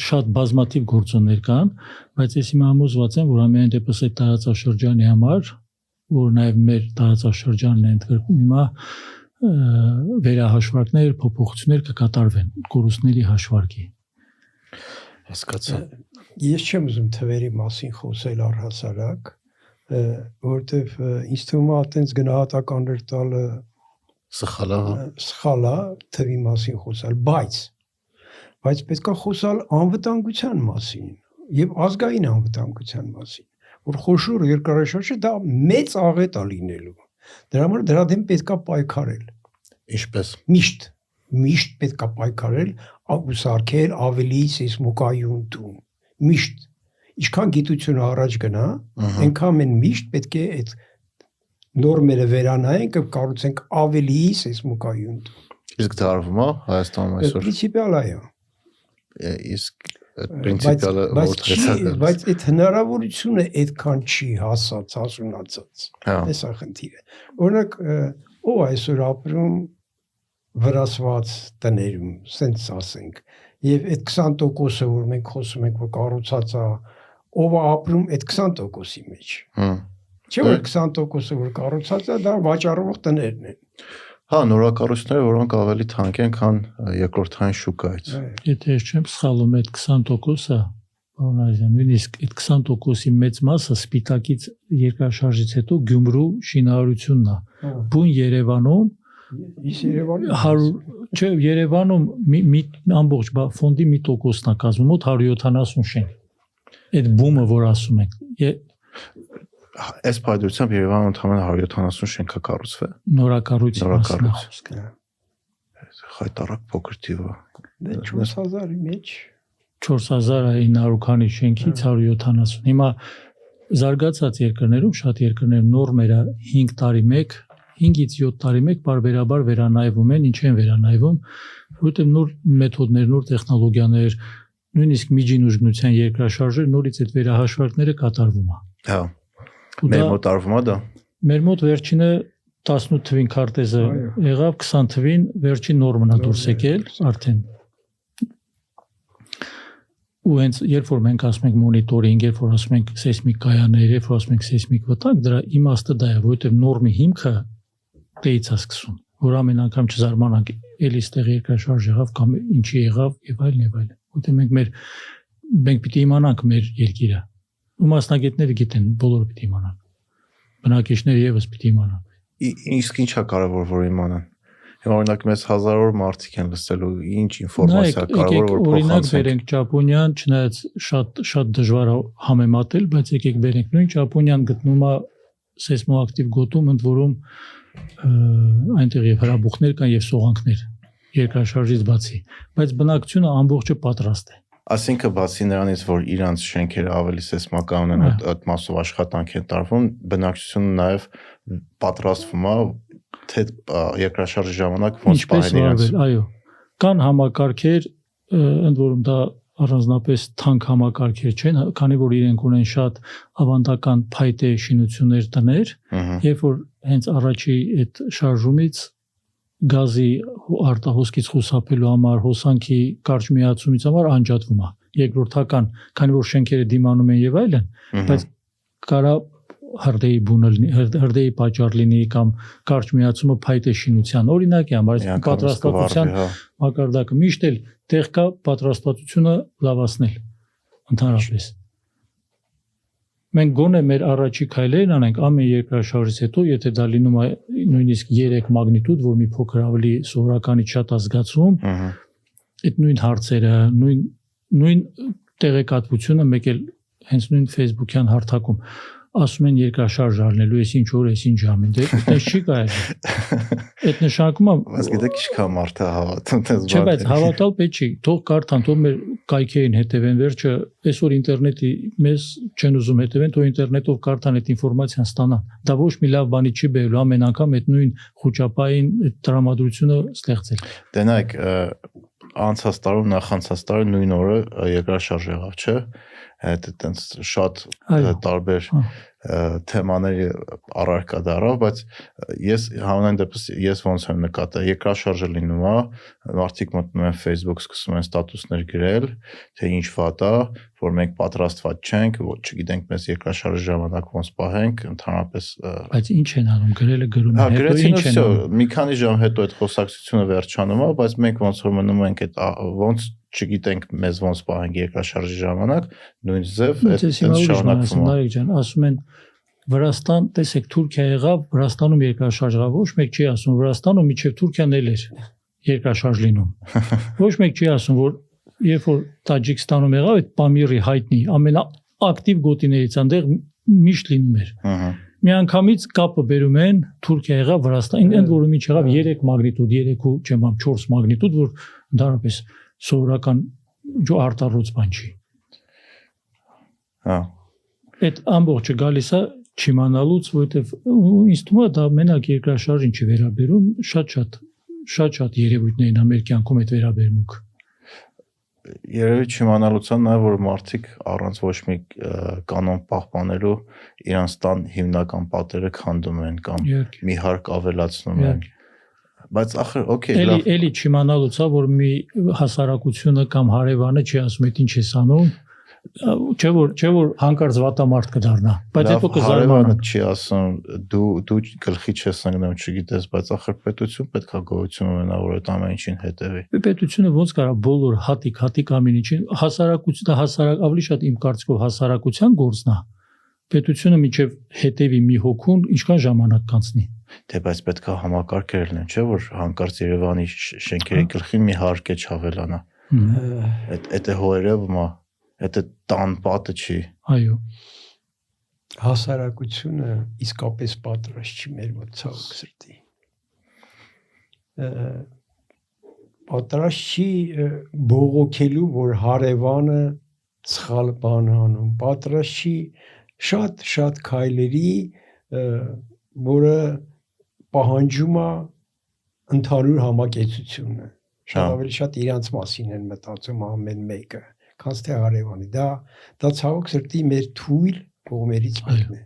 A: Շատ բազմաթիվ գործոններ կան, բայց ես հիմա համոզված եմ, որ ամենայն դեպս այդ տարածաշրջանի համար, որ նաև մեր տարածաշրջանն է ընդգրկում, հիմա վերահաշվարկներ, փոփոխություններ կկատարվեն կորուստների հաշվարկի։ Հասկացա։
C: Ես չեմ ուզում թվերի մասին խոսել առհասարակ, որովհետև ինձ թվում է այտենց գնահատականներ տալը սխալ է թվի մասին խոսալ, բայց պետք է խոսալ անվտանգության մասին եւ ազգային անվտանգության մասին, որ խոշոր երկրաշարժը դա մեծ աղետ է լինելու։ Դրա համար դրա դեմ պետք է պայքարել։
A: Ինչպես։
C: Միշտ պետք է պայքարել, ուսարկել ավելի սեյսմոկայուն տուն։ Միշտ ինչքան գիտությունը առաջ գնա, այնքան մենք միշտ պետք է այդ նորմերը վերանայենք եւ կառուցենք ավելի սեյսմոկայուն տուն։
A: Իսկ դա արվում է Հայաստանում այսօր։
C: Պրինցիպիալ է։
A: Իսկ պրինցիպիալը
C: բայց այդ հնարավորությունը այդքան չի հասունացած։ Այս է խնդիրը։ Օրինակ, ով այսօր ապրում վրացված տներում, սենց ասենք, եւ այդ 20%-ը, որ մենք խոսում ենք, որ կառուցած է, ով է ապրում այդ 20%-ի մեջ։ Չէ՞ որ 20%-ը որ կառուցած է, դա վաճառվող տներն են։
A: Հա, նորակառույցները, որոնք ավելի թանկ են, քան երկրորդային շուկայից։
B: Եթե ես չեմ սխալվում, այդ 20%-ը, բանալիզան, նույնիսկ այդ 20%-ի մեծ մասը սպիտակից երկրաշարժից հետո Գյումրու շինարարությունն է։ Բուն Երևանում Երևանում մի ամբողջ ֆոնդի մի տոկոսն է կազմում, մոտ 170 շենք։ Այդ բումը, որ ասում ենք,
A: այս պայմանությամբ Երևանում ընդհանրապես 170 շենք է կառուցվել։
B: Նորակառույց։
A: Խայտարակ փոքր թիվ է։
C: 4000-ի մեջ
B: 4900 քանի շենքից 170։ Հիմա զարգացած երկրներում, շատ երկրներում նորմերը 5 տարի 5-ից 7 տարի մեկ բարբերաբար վերանայվում են, ինչ են վերանայվում, որովհետև նոր մեթոդներ, նոր տեխնոլոգիաներ, նույնիսկ միջին ուժգնության երկրաշարժեր նորից այդ վերահաշվարկները կատարվում է։
A: Հա։ Մեր մոտ արվում է դա։
B: Մեր մոտ վերջինը 18 թվին քարտեզը եղավ, 20 թվին վերջին նորմն է դուրս եկել արդեն։ Ու հենց երբ որ մենք ասում ենք մոնիտորինգ, երբ որ ասում ենք սեյսմիկ կայաններ, երբ որ ասում ենք սեյսմիկ վտանգ, դրա իմաստը դա է, որովհետև նորմի հիմքը դեից է սկսում, որ ամեն անգամ չզարմանանք, էլի ստեղ երկրաշարժ եղավ կամ ինչի եղավ եւ այլն եւ այլն։ Որտեղ մենք պիտի իմանանք մեր երկիրը։ Ու մասնագետները գիտեն, բոլորը պիտի իմանան։ Բնակիչները եւս պիտի իմանան։
A: Իսկ ինչա կարևոր որ իմանան։ Հիմա օրինակ մեզ հազարավոր մարդիկ են լսելու, ինչ ինֆորմացիա կարևոր որ փոխանցենք։
B: Օրինակ վերենք Ճապոնիան, չնայած շատ դժվար է համեմատել, բայց եկեք վերենք նույն Ճապոնիան գտնում է սեյսմոակտիվ գոտում, ընդ որում այնտեղ եւ հրաբուխներ կան եւ սողանքներ երկրաշարժից բացի, բայց բնակչությունը ամբողջը պատրաստ է։
A: Այսինքն բացի նրանից, որ իրանց շենքերը ավելի սեյսմական են, այդ մասով աշխատանք են տարվում, բնակչությունը նաև պատրաստվում է թե երկրաշարժի ժամանակ ոնց պահել իրենց։
B: Այո, կան համակարգեր, ընդ որում դա առանձնապես թանկ համակարգեր չեն, քանի որ իրենք ունեն շատ ավանդական փայտե շինություններ տներ, երբ որ հենց առաջի այդ շարժումից գազի արտահոսքից խուսափելու համար, հոսանքի կարճ միացումից համար անջատվում է։ Երկրորդական, քանի որ շենքերը դիմանում են եւ այլն, բայց կարա հրդեհի բունը լինի, հրդեհի պատճառ լինի կամ կարճ միացումը փայտե շինության օրինակ է համար պատրաստվածության մակարդակը միշտ էլ տեղ կա պատրաստվածությունը լավացնել ընդհանրապես մենք գոնե մեր առաջի քայլերն անենք ամեն երկրաշարժից հետո եթե դա լինում է նույնիսկ 3 մագնիտուդ որ մի փոքր ավելի սովորականից շատ ազգացում այդ նույն հարցերը նույն տեղեկատվությունը մեկ էլ հենց նույն Facebook-յան հարթակում ասում են երկրաշարժ առնելու ես ինչ օր ես ինչ ժամին դե այդպես չի կարելի այդ նշանակումը
A: բայց գիտեք ինչքան մարդ է հավատում դες
B: չէ բայց հավատալ պետք չի թող կարդան թող մեր կայքերին հետևեն վերջը այսօր ինտերնետի մեզ չեն ուզում հետևեն թող ինտերնետով կարդան այդ ինֆորմացիան ստանան դա ոչ մի լավ բանի չի բերելու ամեն անգամ այդ նույն խոճապային այդ տրամադրությունը ստեղծել
A: դենայք անցած տարում նախանցած տարի նույն օրը երկրաշարժ եղավ չէ այդ այտենց շատ տարբեր թեմաների առարկա դարավ, բայց ես համենայն դեպս ես ոնց եմ նկատել, երկրաշարժը լինում է, մարդիկ մտնում են Facebook, սկսում են ստատուսներ գրել, թե ինչ վատ է, որ մենք պատրաստված չենք, չգիտենք մեզ երկրաշարժի ժամանակ ոնց պահենք, ընդհանրապես
B: բայց ինչ են անում, գրելը գրում
A: են, հետո ինչ են անում։ Մի քանի ժամ հետո այդ խոսակցությունը վերջանում է, բայց մենք ոնց որ մնում ենք այդ ոնց չգիտենք մեզ ոնց պահենք երկրաշարժի ժամանակ, նույն ձև այդ շարունակվում է։
B: Նարեկ ջան, ասում են Վրաստան, տեսեք Թուրքիա եղավ, Վրաստանում երկրաշարժ եղավ, ոչ մեկ չի ասում Վրաստանում միջև Թուրքիան էլ էր երկրաշարժ լինում։ Ոչ մեկ չի ասում, որ երբ որ Տաջիկստանում եղավ, այդ Պամիրի հայտնի ամենաակտիվ գոտիներից այնտեղ միշտ լինում էր։ Միանգամից կապը բերում են Թուրքիա եղավ, Վրաստան, ընդ որում ինչ եղավ 3 մագնիտուդ, 3 ու չեմ ամ 4 մագնիտուդ, որ ընդհանրապես սովորական արտառոց բան չի։
A: Հա։
B: Այդ ամբողջը գալիս է չիմանալուց, որովհետև ինձ թվում է դա մենակ երկրաշարժին չի վերաբերում, շատ երևույթներ են մեր կյանքում այդ վերաբերմունքը։
A: Երևի չիմանալուց է նաև որ մարդիկ առանց ոչ մի կանոն պահպանելու իրանց տան հիմնական պատերը քանդում են կամ մի հարկ ավելացնում են։ Բայց ախր օքեյ լավ
B: էլի չիմանալուց է որ մի հասարակությունը կամ հարևանը չի ասում այդ ինչ ես անում չէ որ հանկարծ վատամարդ կդառնա բայց հետո
A: կզարմանա չի ասում դու գլխի չես ընկնում չգիտես բայց ախր պետություն պետքա գոյություն ունենա որ այդ ամեն ինչին հետևի
B: պետությունը ոնց կարա բոլոր հատիկ ամեն ինչին հասարակությունը ավելի շատ իմ կարծիքով հասարակության գործն է պետությունը միջև հետևի մի հոգուն ինչքան ժամանակ կանցնի
A: դե բայց պետքա համակարգեր լինեն չէ որ հանկարծ Երևանի շենքերի գլխին մի հարկ է չավելանա այդ է հորևը Это տան պատը չի։
B: Այո։
C: Հասարակությունը իսկապես պատրաստ չի մեր մոտ ցավոք սրտի։ Պատրաստ չի բողոքելու, որ հարևանը սխալ բան անում, պատրաստ չի շատ քայլերի, որը պահանջում է ընդհանուր համակեցությունը։ Շատ ավելի շատ իրանց մասին են մտածում ամեն մեկը։ Քանց թե հարևանի դա ցավոք սրտի մեր թույլ կողմերից մեկն է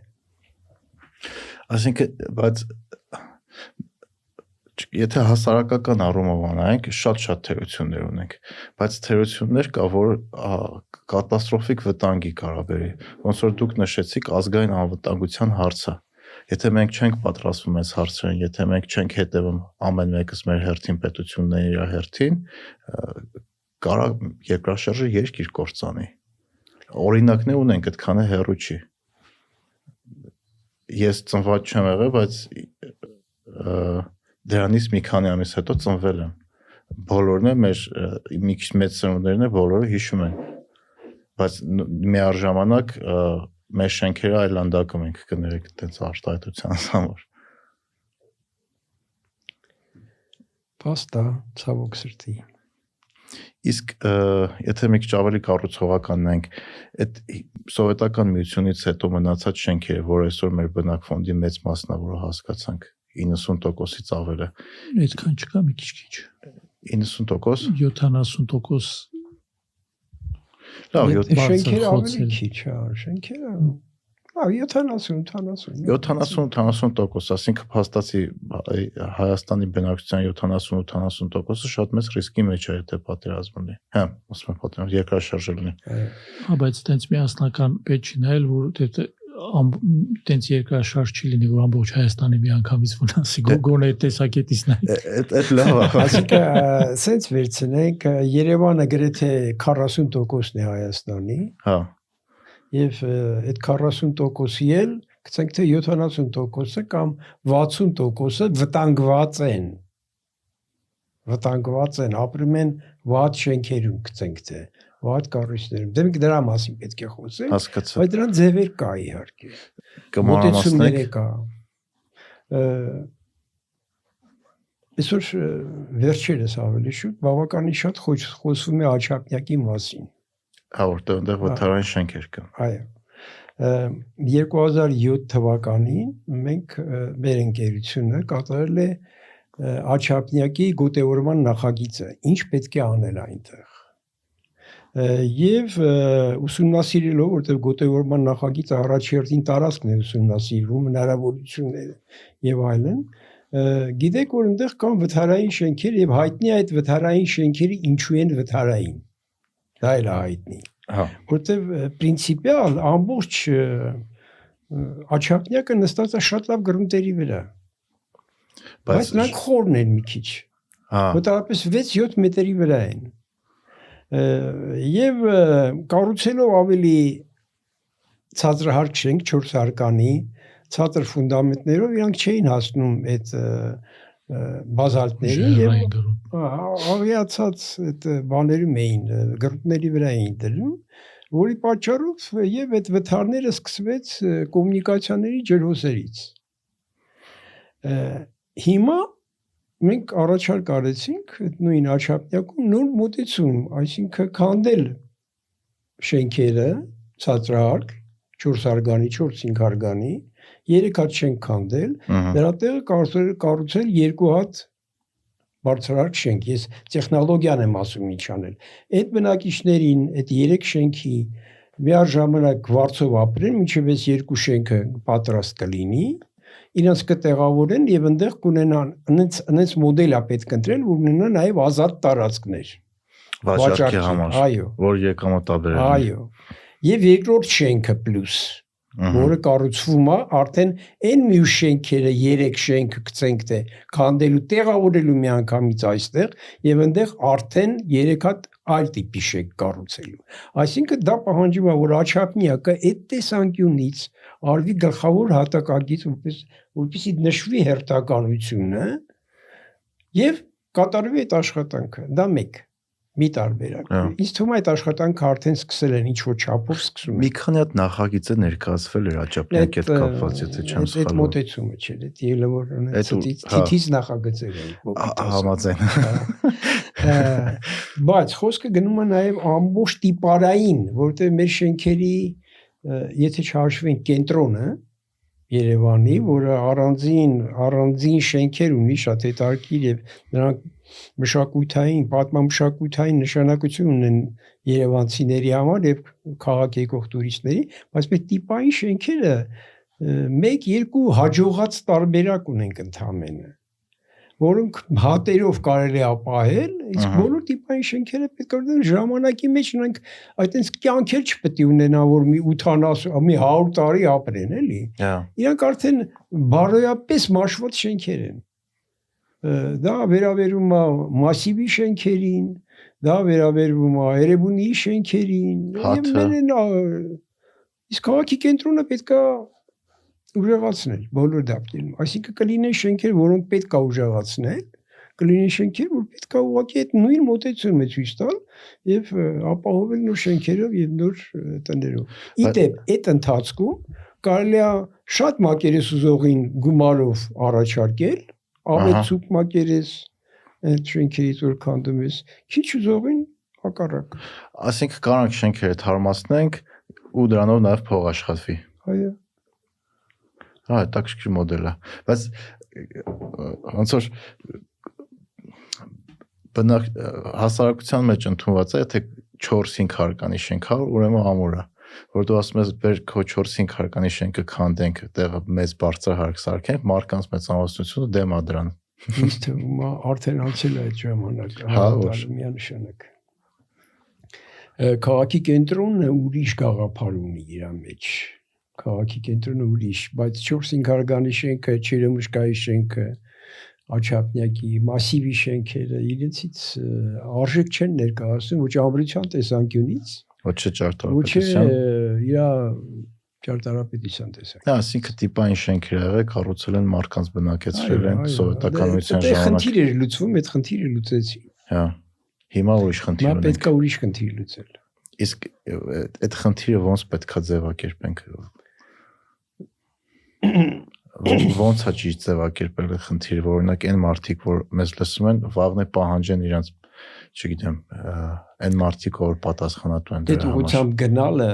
A: Այսինքն բայց եթե հասարակական առումով անենք շատ թերություններ ունենք բայց թերություններ կա որ կատաստրոֆիկ վտանգի կարա բերի ոնց որ դուք նշեցիք ազգային անվտանգության հարցը եթե մենք չենք պատրաստվում այս հարցերին եթե մենք չենք հետևում ամեն մեկս մեր հերթին պետությունների իր հերթին կարա երկրաշարժը երկիր կործանի օրինակներ ունենք այդքանը հեռու չի ես ծնված չեմ եղել բայց դրանից մի քանի ամիս հետո ծնվել եմ բոլորն է մեր մի քիչ մեծ սերունդներն է բոլորը հիշում են բայց միաժամանակ մեր շենքերը այլանդակում ենք կներեք այդպես արտահայտության համար
C: Պաստա ցավոք սրտի
A: Իսկ եթե մի քիչ ավելի կառուցողական նենք, այդ սովետական միությունից հետո մնացած շենքերը, որ այսօր մեր բնակ ֆոնդի մեծ մասն է, որը հասկացանք 90%-ից ավել է։
B: Այդքան չկա մի քիչ։
A: 90%?
B: 70%։
A: Լավ,
C: շենքերը ավելի քիչ է, շենքերը 70-80%,
A: ասինքն փաստացի Հայաստանի բնակչության 70-80%-ը շատ մեծ ռիսկի մեջ է եթե պատերազմ լինի։ Հա, ասում եմ պատերազմ երկրաշարժ լինի։
B: Հա, բայց այտենց միասնական պետք չի նայել, որ տենց երկրաշարժ չի լինի, որ ամբողջ Հայաստանի միանգամից վնասի, գոնե տեսակետից նայած։
A: Այդ լավ է։
C: Այսինքն սենց վերցնենք Երևանը գրեթե 40%-ն է Հայաստանի։
A: Հա։
C: Եվ այդ 40%-ի էլ, գցենք թե 70%-ը կամ 60%-ը վտանգված են, ապրում են վատ շենքերում, գցենք թե վատ կառույցներում։ Դեմք դրա մասին պետք է խոսենք,
A: Հասկացա։
C: բայց դրան ձևեր կա իհարկե։ Մոտեցումներ կա։ Այսօր վերջերս ավելի շուտ բավականին շատ խոսվում է Աչափնյակի մասին։
A: Հա, որտեղ այնտեղ վթարային շենքեր կան։
C: Այո։ 2007 թվականին մենք մեր ընկերությունը կատարել է Աչափնյակի գոտեորման նախագիծը, ինչ պետք է անել այնտեղ։ Եվ ուսումնասիրելով, որտեղ գոտեորման նախագիծը առաջերտին տարածքն է ուսումնասիրվում, հնարավորությունները եւ այլն, գիտեք, որ այնտեղ կան վթարային շենքեր եւ հայտնի այդ վթարային շենքերը ինչու են վթարային։ Դա էլ է հայտնի։
A: Հա։
C: Որտեղ պրինցիպիալ ամբողջ Աչափնյակը նստած է շատ լավ գրունտերի վրա։ Բայց նրանք խորն են մի քիչ։
A: Հա։
C: Մոտավորապես 6-7 մետրի վրա են։ Եվ կառուցելով ավելի ցածրահարկ շենք 4 հարկանի, ցածր ֆունդամենտներով իրանք չէին հասնում այդ բազալտներին եւ ավիացած այդ բաներում էին, գրունտների վրա էին դնում, որի պատճառով եւ այդ վթարները սկսվեց կոմունիկացիաների ջրհոսերից։ Հիմա մենք առաջարկ արեցինք այդ նույն Աչափնյակում նոր մոտեցում, այսինքն քանդել շենքերը ցածրահարկ 4 հարկանի, 4-5 հարկանի, 3 հատ շենք քանդել, դրա տեղը կառուցել 2 հատ բարձրահարկ շենք։ Ես տեխնոլոգիան եմ ասում ինչ անել։ Այդ բնակիչներին այդ 3 շենքի միաժամանակ վարձով ապրեն, մինչև այս 2 շենքը պատրաստ կլինի, իրենց կտեղավորեն եւ այնտեղ կունենան այնց մոդել է պետք ընտրել, որ ունենա նաեւ ազատ տարածքներ։
A: Վաճառքի համար,
C: այո,
A: որ եկամտաբերեն։
C: Այո։ Եվ երկրորդ շենքը պլյուս, որը կառուցվում է արդեն այն մյուս շենքերը 3 շենքը գցենք թե քանդելու տեղավորելու միանգամից այստեղ եւ այնտեղ արդեն 3 հատ այլ տիպի շենք կառուցելու։ Այսինքն դա պահանջում է, որ Աչափնյակը այդ տեսանկյունից արվի գլխավոր հատակագիծ, որպեսզի նշվի հերթականությունը եւ կատարվի այդ աշխատանքը։ Դա մեկ։ Մի տարբերակ։ Ինձ թվում է այդ աշխատանքը արդեն սկսել են ինչ որ չափով սկսում են։
A: Մի քանի հատ նախագիծը ներկայացվել էր Աչափնյակի հետ կապված, եթե չեմ սխալվում։
C: Այդ մոտեցումը չէր, այդ ելը որ թիթիզ նախագծեր են։
A: Համաձայն։
C: Բայց խոսքը գնում է նաև ամբողջ տիպարային, որտեղ մեր շենքերի, եթե չհաշվենք կենտրոնը Երևանի, որը առանձին շենքեր ունի, շատ հետաքրքիր եւ նրանք մշակութային, պատմամշակութային նշանակություն ունեն երևանցիների համար եւ քաղաք եկող տուրիստների, բայց մեր տիպային շենքերը 1-2 հաջողած տարբերակ ունենք ընդհանրապես, որոնք հատերով կարելի է ապահել, իսկ բոլոր տիպային շենքերը պետք է ունենան ժամանակի մեջ նրանք այտենց կյանքեր չպետք է ունենան, որ մի 80, մի 100 տարի ապրեն, էլի։ Իրանք արդեն բարոյապես մաշված շենքեր են։ Դա վերաբերում է մասիվի շենքերին, դա վերաբերում է Էրեբունի շենքերին, եւ մենեն իսկ քաղաքի կենտրոնը պետք է ուժեղացնել բոլոր դեպքերում։ Այսինքն կլինեն շենքեր, որոնք պետք է ուժեղացնել, կլինեն շենքեր, որ պետք է ուղղակի այդ նույն մոտեցումը ցույց տալ եւ ապահովել նոր շենքերով եւ նոր տներով։ Իդեպ այդ ընթացքում կարելի է շատ մակերես ուզողին գումարով առաջարկել, ավելցուկ մակերես այդ շենքերից որ քանդում ես, քիչ ուզողին հակառակ։
A: Այսինքն կարող ենք շենքերը թարմացնենք ու դրանով նաեւ փող աշխատվի։
C: Այո։
A: Հա, հետաքրքիր մոդել է, բայց ոնց որ հասարակության մեջ ընդունված է, թե 4-5 հարկանի շենք է, ուրեմն ամուր է, որ դու ասում ես, բեր քո 4-5 հարկանի շենքը քանդենք, տեղը մեծ բարձր հարկ սարքենք, մարդկանց մեծամասնությունը դեմ է դրան։
C: Ինձ թվում է արդեն անցել է այդ ժամանակը, միանշանակ։ Քաղաքի կենտրոնը ուրիշ գաղափար ունի իր մեջ։ քաղաքի կենտրոնը ուրիշ, բայց 4-5 հարգանի շենքը, Չերեմուշկայի շենքը, Աչափնյակի մասիվի շենքերը իրենցից արժեք չեն ներկայացնում ոչ ամրության տեսանկյունից,
A: Ոչ
C: ոչ
A: ճարտարապետության։
C: իր ճարտարապետության տեսանկյունից։
A: Այսինքն տիպային շենքեր եղել, կառուցել են մարդկանց բնակեցրել են սովետականության
C: Դա
A: ժամանակ։
C: խնդիր էր լուծվում, այդ խնդիրը լուծեցին։
A: Հա։ Հիմա ուրիշ խնդիր
C: Հիմա
A: ունենք։
C: պետք է ուրիշ խնդիր լուծել։
A: Իսկ այդ խնդիրը ոնց պետքա ձևակերպենք։ Ոնց է ճիշտ ձևակերպել այդ խնդիրը, որ օրինակ այն մարդիկ, որ մեզ լսում են, վաղն է պահանջեն իրանց, չգիտեմ, այն մարդիկ, որ պատասխանատու են
C: Այդ
A: դրա համար։
C: ուղղությամբ գնալը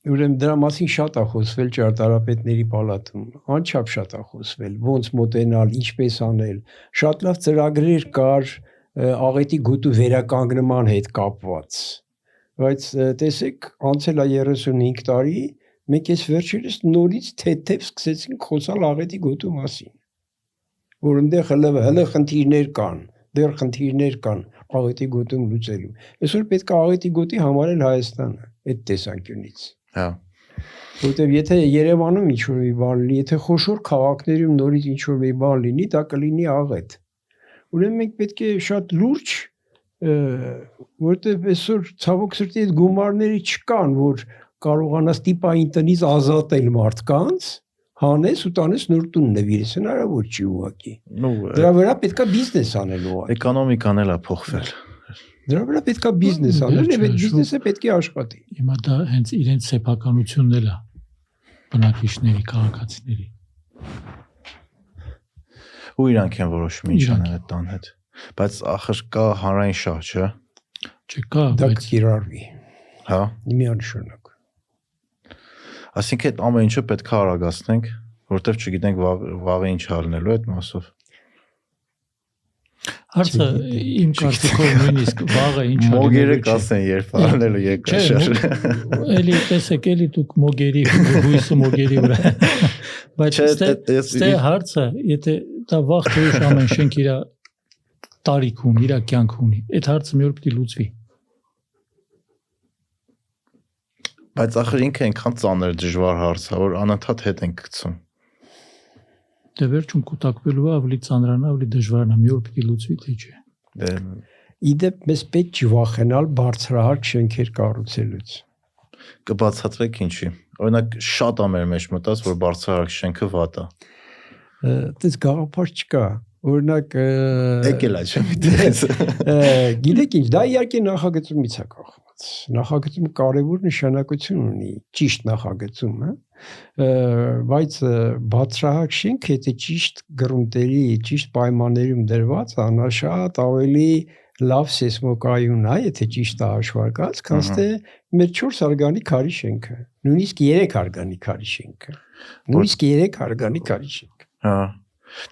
C: ուրեմն դրա մասին շատ է խոսվել ճարտարապետների պալատում, անչափ շատ է խոսվել, ոնց մոտենալ, ինչպես անել, շատ լավ ծրագրեր կար աղետի գոտու վերականգնման հետ կապված, բայց տեսեք, անցել է 35 տարի, մենք այս վերջերս նորից թեթև սկսեցինք խոսալ աղետի գոտու մասին, որ այնտեղ հələ խնդիրներ կան, դեռ խնդիրներ կան աղետի գոտում լուծելու։ Այսօր պետք է աղետի գոտի համարել Հայաստանը այդ տեսանկյունից։
A: Հա։
C: Որտեւ եթե Երևանում ինչ-որ մի բան լինի, եթե խոշոր քաղաքներում նորից ինչ-որ մի բան լինի, դա կլինի աղետ։ Ուրեմն մենք պետք է շատ լուրջ, որտեւ այսօր ցավոք սրտի այդ գումարները չկան, որ կարողանաս տիպային տնից ազատել մարդկանց, հանես ու տանես նոր տուն նվիրես, հնարավոր չի ուղղակի։ Դրա վրա պետքա բիզնես անել ուղղակի։
A: Էկոնոմիկան էլ է փոխվել։
C: Դրա վրա պետքա բիզնես անել, եւ այդ բիզնեսը պետք է աշխատի։
B: Հիմա դա հենց իրենց սեփականությունն էլ է բնակիչների, քաղաքացիների։
A: Ու իրանք են որոշում ինչ անեն այդ տան հետ։ Բայց ախր կա հանրային շահ, չէ՞։
B: Չկա,
C: Դա
B: բայց
C: կկիրառվի։
A: Հա։
C: Միանշանակ։
A: Այսինքն այդ ամեն ինչը պետք է արագացնենք, որովհետև չգիտենք վաղը ինչ ալնելու այդ մասով։
B: հարցը իմ կարծիքով նույնիսկ վաղը ինչ ալնելու չէ։
A: Մոգերը կասեն երբ ալնելու երկաշար։
B: Էլի տեսեք, էլի դուք մոգերի հույսը մոգերի վրա։ Բայց ստե հարցը, եթե դա վաղ թե ուշ ամեն շենք իր տարիք ունի, իր կյանք ունի, այդ հարցը մի օր պիտի լուծվի։
A: Բայց ախր ինքը այնքան ծանր դժվար հարց է, որ անընդհատ հետ ենք գցում։
B: Դե վերջում կուտակվելու է ավելի ծանրանա, ավելի դժվարն է, մի օր պիտի լուծվի, թե չէ։
C: Իդեպ մեզ պետք չի վախենալ բարձրահարկ շենքեր կառուցելուց։
A: Կբացատրեք ինչի։ Օրինակ շատ է մեր մեջ մտած, որ բարձրահարկ շենքը վատ է։
C: Դες գաղափար չկա։ Օրինակ
A: եկել է չէ՞ միտես։
C: Գիտեք ինչ, դա իհարկե նախագծումից է կախված։ Նախագծումը կարևոր նշանակություն ունի, ճիշտ նախագծումը, բայց բարձրահարկ շենքը եթե ճիշտ գրունտերի, ճիշտ պայմաններում դրված է, նա շատ ավելի լավ սեյսմոկայուն է, եթե ճիշտ է հաշվարկած, քան թե մեր 4 հարգանի քարի շենքը, նույնիսկ 3 հարգանի քարի շենքը։ Նույնիսկ 3 հարգանի քարի շենքը։
A: Հա։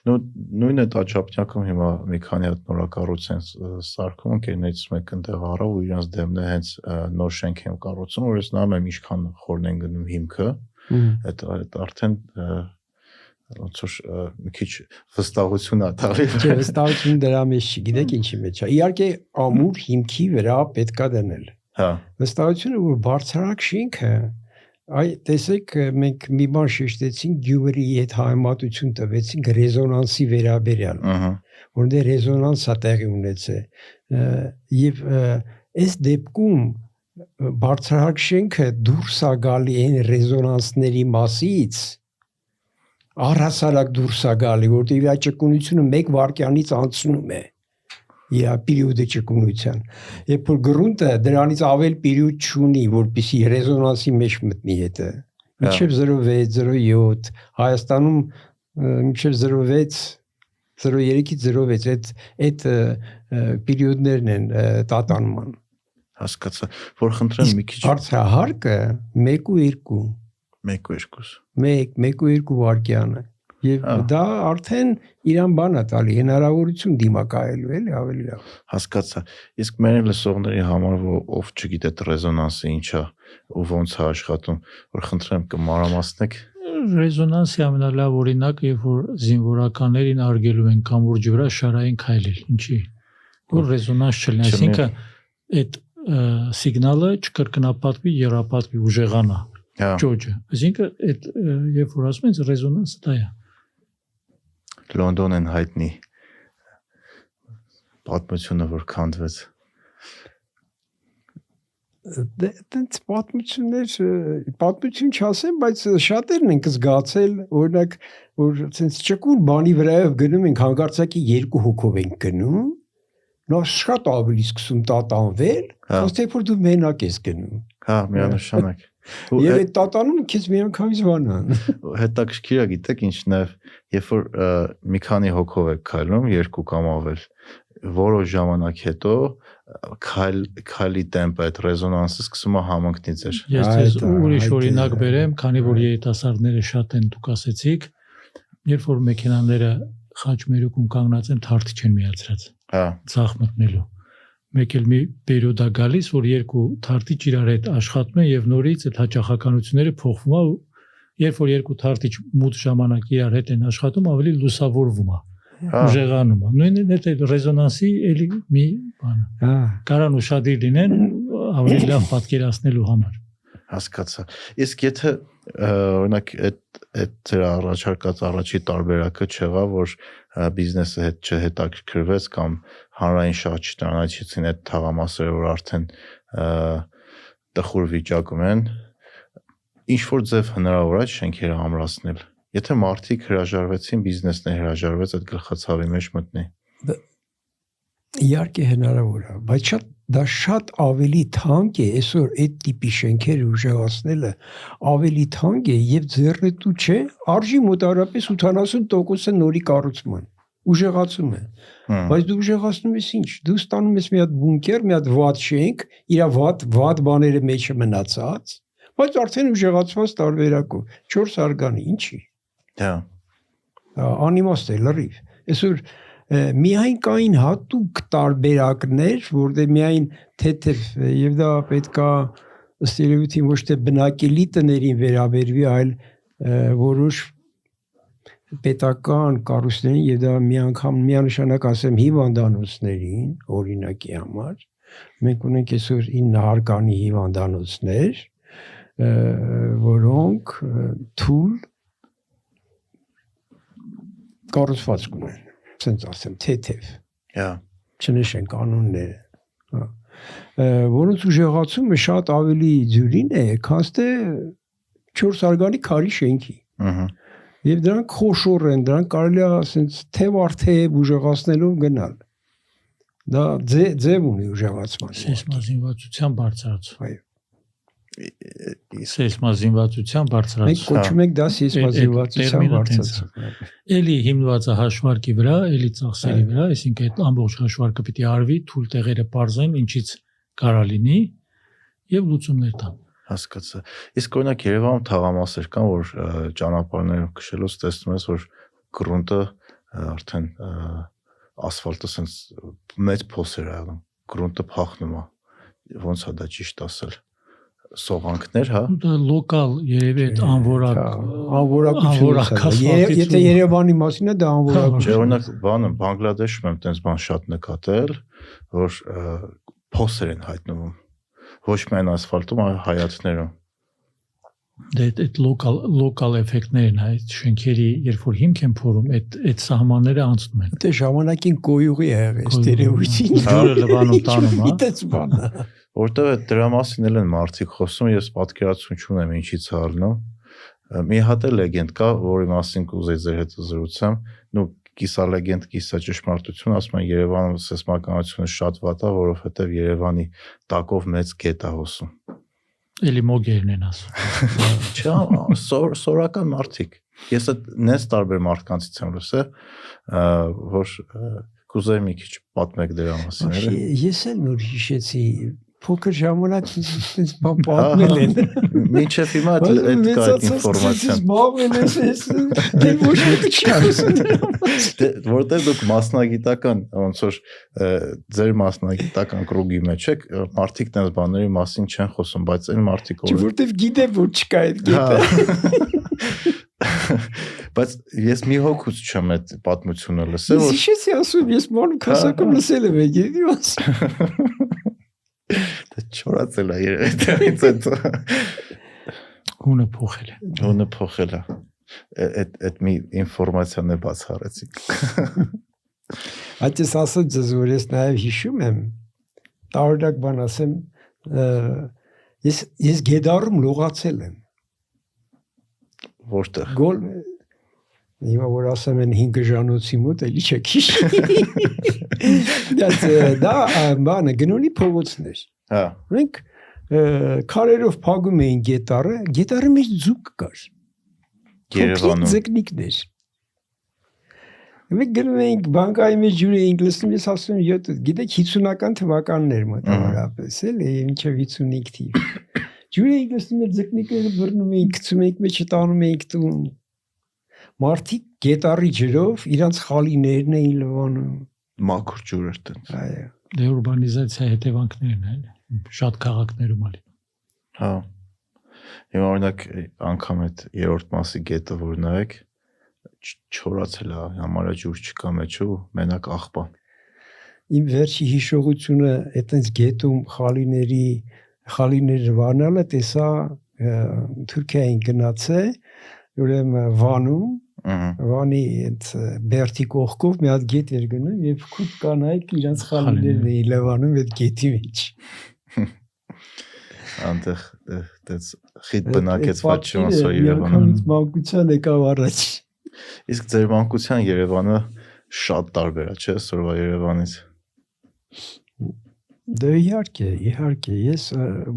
A: Նույն այդ Աչափնյակում հիմա մի քանի հատ նորակառույց են սարքում, ընկերներից մեկը այնտեղ առավ ու իրանց դեմն է հենց նոր շենք են կառուցում, որ ես նայում եմ ինչքան խորն են գնում հիմքը, այդ արդեն ոնց որ մի քիչ վստահություն է տալի։
C: Չէ, վստահություն դրա մեջ չի, գիտեք ինչի մեջ է։ Իհարկե ամուր հիմքի վրա պետքա դնել։
A: Հա։
C: Վստահությունը, որ բարձրահարկ շենքը այ տեսեք մենք մի բան շեշտեցինք Գյուվերի հետ համեմատություն տվեցինք ռեզոնանսի վերաբերյալ, որտեղ ռեզոնանսա տեղի ունեցել եւ այս դեպքում բարձրահարկ շենքը դուրս է գալի այն ռեզոնանսների մասից առհասարակ դուրս է գալի, որտեղ իր ճկունությունը 1 վայրկյանից անցնում է իր պերիոդի ճկունության։ Երբ որ գրունտը դրանից ավել պերիոդ չունի, որպեսի ռեզոնանսի մեջ մտնի հետը։ Մինչև 0.6, 0.7, Հայաստանում մինչև 0.6, 0.3-ից 0.6 այդ պերիոդներն են տատանման։
A: Հասկացա, որ խնդրեմ մի քիչ
C: բարձրահարկը 1.2 1.2 վայրկյանը եւ դա արդեն իրան բան է տալի հնարավորություն դիմակայելու էլի ավելի լավ։
A: Հասկացա։ Իսկ մեր լսողների համար ով չգիտե ռեզոնանսը ինչ է ու ոնց է աշխատում, որ խնդրեմ կմանրամասնեք։
B: Ռեզոնանսի ամենալավ օրինակը, երբ որ զինվորականներին արգելում են կամուրջի վրա շարային քայլել, ինչի որ ռեզոնանս չլինի, այսինքն այդ սիգնալը չկրկնապատվի, եռապատվի, ուժեղանա։
A: Հա,
B: ճոճը։ Այսինքն այդ երբ որ ասում են ռեզոնանսը դա է։
A: Լոնդոնն հայտնի պատմությունը որ քանդվեց։
C: Դենց պատմություն չասեմ, բայց շատերն ենք զգացել, օրինակ, որ ցենց ճկուն բանի վրայով գնում ենք հանգարցակի 2 հոգով ենք գնում, նա շատ ավելի սկսում տատանվել, ասես թե որ դու մենակ ես գնում։
A: Հա, միանշանակ։
C: Եվ այդ տատանում քեզ միանգամից բանան։
A: Հետաքրքիր է, գիտեք ինչն է, երբ որ մի քանի հոգով եք քայլում, 2 կամ ավել, որոշ ժամանակ հետո քայլի տեմպը, այդ ռեզոնանսը սկսում է համընկնի ձեր։
B: Ես ձեզ ուրիշ օրինակ բերեմ, քանի որ երիտասարդները շատ են, դուք ասեցիք, երբ որ մեքենաները խաչմերուկում կանգնած են, թարթի չեն միացրած։
A: Հա,
B: Ցախ մտնելու։ Մեկ էլ մի պերիոդ է գալիս, որ 2 թարթիչ իրար հետ աշխատում են եւ նորից այդ հաճախականությունները փոխվում է, երբ որ 2 թարթիչ մութ ժամանակ իրար հետ են աշխատում, ավելի լուսավորվում է, ուժեղանում է։ Նույնն այդ ռեզոնանսի էլի մի բան է։
C: Հա,
B: Կարան ուշադիր լինեն ավելի լավ պատկերացնելու համար։
A: հասկացա։ Իսկ եթե օրինակ այդ ձեր առաջարկած առաջի տարբերակը չեղավ, որ բիզնեսը հետ չհետաքրքրվեց կամ հանրային շահ չճանաչեցին այդ թաղամասերը, որ արդեն տխուր վիճակում են, ինչ որ ձև հնարավոր է շենքերը ամրացնել։ Եթե մարդիկ հրաժարվեցին, բիզնեսն է հրաժարվեց այդ գլխացավի մեջ մտնի։
C: իհարկե հնարավոր է, բայց դա շատ ավելի թանկ է, այսօր այդ տիպի շենքերը ուժեղացնելը ավելի թանկ է եւ ձեռնտու չէ, արժի մոտարապես 80% նորի կառուցման, ուժեղացում է։ Բայց դու ուժեղացնում ես ինչ, դու ստանում ես մի հատ բունկեր, մի հատ վատ շենք, իր վատ բաները մեջը մնացած, բայց արդեն ուժեղացված տարբերակով, 4 արգանի, ինչի։
A: Հա,
C: Անիմաստ է լրիվ։ Այսօր միայն կային հատուկ տարբերակներ, որտեղ միայն թեթև եւ դա պետքա ըստ երևույթին ոչ թե բնակելի տներին վերաբերվի, այլ որոշ պետական կառույցներին եւ դա միանշանակ ասեմ հիվանդանոցներին, օրինակի համար։ Մենք ունենք այսօր 9 հարկանի հիվանդանոցներ, որոնք թույլ կառուցվածք ունեն, ասենց ասեմ, թեթև,
A: հա,
C: չնշեն կանոնները, որոնց ուժեղացումը շատ ավելի ձյուրին է, քան թե 4 արգանի քարի շենքի։ Եվ դրանք խոշոր են, դրանք կարելի է ասենց թև առ թև ուժեղացնելով գնալ։ Դա ձև ունի ուժեղացման։
B: Սեյսմազինվածության բարձրացում։
C: Այո։
B: Սեյսմազինվածության
C: Մենք
B: բարձրացում։
C: կոչում ենք դա սեյսմազինվածության բարձրացում։
B: Էլի հիմնված է հաշվարկի վրա, էլի ծախսերի վրա, այսինքն այդ ամբողջ հաշվարկը պիտի արվի, թույլ տեղերը բարձեն, ինչից կարա լինի եւ լուծումներ տան։
A: հասկացա։ Իսկ օրինակ Երևանում թաղամասեր կան, որ ճանապարհներով քշելուց տեսնում ես, որ գրունտը արդեն ասֆալտը sense մեծ փոսեր ա անում, գրունտը փախնում է։ Ոնց է դա ճիշտ ասել։ Սողանքներ, հա։
B: Դա լոկալ երևի այդ
C: անորակություն։ Եթե Երևանի մասին է, դա անորակություն։
A: Չէ, օրինակ բանը Բանգլադեշում եմ տենց բան շատ նկատել, որ փոսեր են հայտնվում։ Ոչ միայն ասֆալտում, այլ հայացքներում։
B: Դե այդ լոկալ էֆեկտներն է, այդ շենքերի, երբ որ հիմք են փորում, այդ սահմանները անցնում են։
C: Դե ժամանակին գոյուղի է եղել, ստերեոիդին։
B: Ջուրը լվանում տանում, հա։
C: Դից բանը։
A: Որտեղ այդ դրա մասին էլ են մարդիկ խոսում, ես պատկերացում չունեմ ինչից է ալնում։ Մի հատ էլ լեգենդ կա, որի մասին կուզեի ձեր հետ զրուցեմ, նու կիսա լեգենդ, կիսա ճշմարտություն, ասում են Երևանում սեյսմականությունը շատ վատ է, որովհետև Երևանի տակով մեծ գետ է հոսում։
B: Էլի մոգերն են ասում։
A: Չէ, սորական մարդիկ։ Ես այդ նես տարբեր մարդկանցից եմ լսել, որ կուզեի մի քիչ պատմեք դրա մասին։
C: Ես էլ նոր հիշեցի փոքր ժամանակ ինձ պատմել են։
A: Մինչև հիմա այդ կա ինֆորմացիան։
C: Զբաղվել ես, դե ոչ ոք չի ասում։
A: Որտեղ դուք մասնագիտական, ոնց որ ձեր մասնագիտական կրուգի մեջ եք, մարդիկ տես բաների մասին չեն խոսում, բայց այն մարդիկ
C: որ որտեղ գիտեմ որ չկա այդ գետը։
A: Բայց ես մի հոգուց չեմ այդ պատմությունը լսել,
C: որ Ես ասում, ես մանուկ հասակում լսել եմ գետի մաս։
A: Դա չորացել է երևի ինձ այդ։
B: Հունը փոխել է։
A: Հունը փոխել է։ Այդ մի ինֆորմացիան է բացառեցիք։
C: Այդպես ասած ձեզ որ ես նաև հիշում եմ տարօրինակ բան ասեմ ես գետառում լողացել եմ
A: Որտեղ։
C: գոլ հիմա որ ասեմ են 5 ժանոցի մոտ էլի չեք հիշի դա բանը գնոնի փողոցներ
A: Հա
C: մենք քարերով փագում էին գետառի մեջ ձուկ կար
A: Երևանում
C: ձկնիկներ Մենք գնում էինք բանկայի մեջ ջուր էինք լսում, ես ասում եմ, գիտեք 50-ական թվականներ մոտավորապես, էլի, մինչև 55 թիվ։ Ջուր էինք լսում, ձկնիկները բռնում էինք, գցում էինք մեջը տանում էինք տուն։ Մարդիկ գետառի ջրով իրանց խալիներն էին լվանում։
A: մաքուր ջուր էր տենց։
C: Այո։
B: Դե ուրբանիզացիա հետևանքներն են, շատ քաղաքներում ալի։
A: Հա։ Հիմա օրինակ անգամ այդ երրորդ մասի գետը որ նայեք չորացել է, համարը ջուր չկա մեջու, մենակ աղբան։
C: Իմ վերջի հիշողությունը այտենց գետում խալիներ վանալը տեսա Թուրքիային գնացե, ուրեմն Վանում, Վանի այդ Բերթի կողքով մի հատ գետ էր գնում եւ քուտ կանայք իրանց խալիներն էին լվանում այդ գետի մեջ։
A: Անտեղ դες խիտ բնակեցված չոնսո Երևանում։
C: Միանգամից մանկության եկավ առաջ։
A: Իսկ ձեր մանկության Երևանը շատ տարբեր է, չէ՞, այսօրվա Երևանից։
C: Դե իհարկե, ես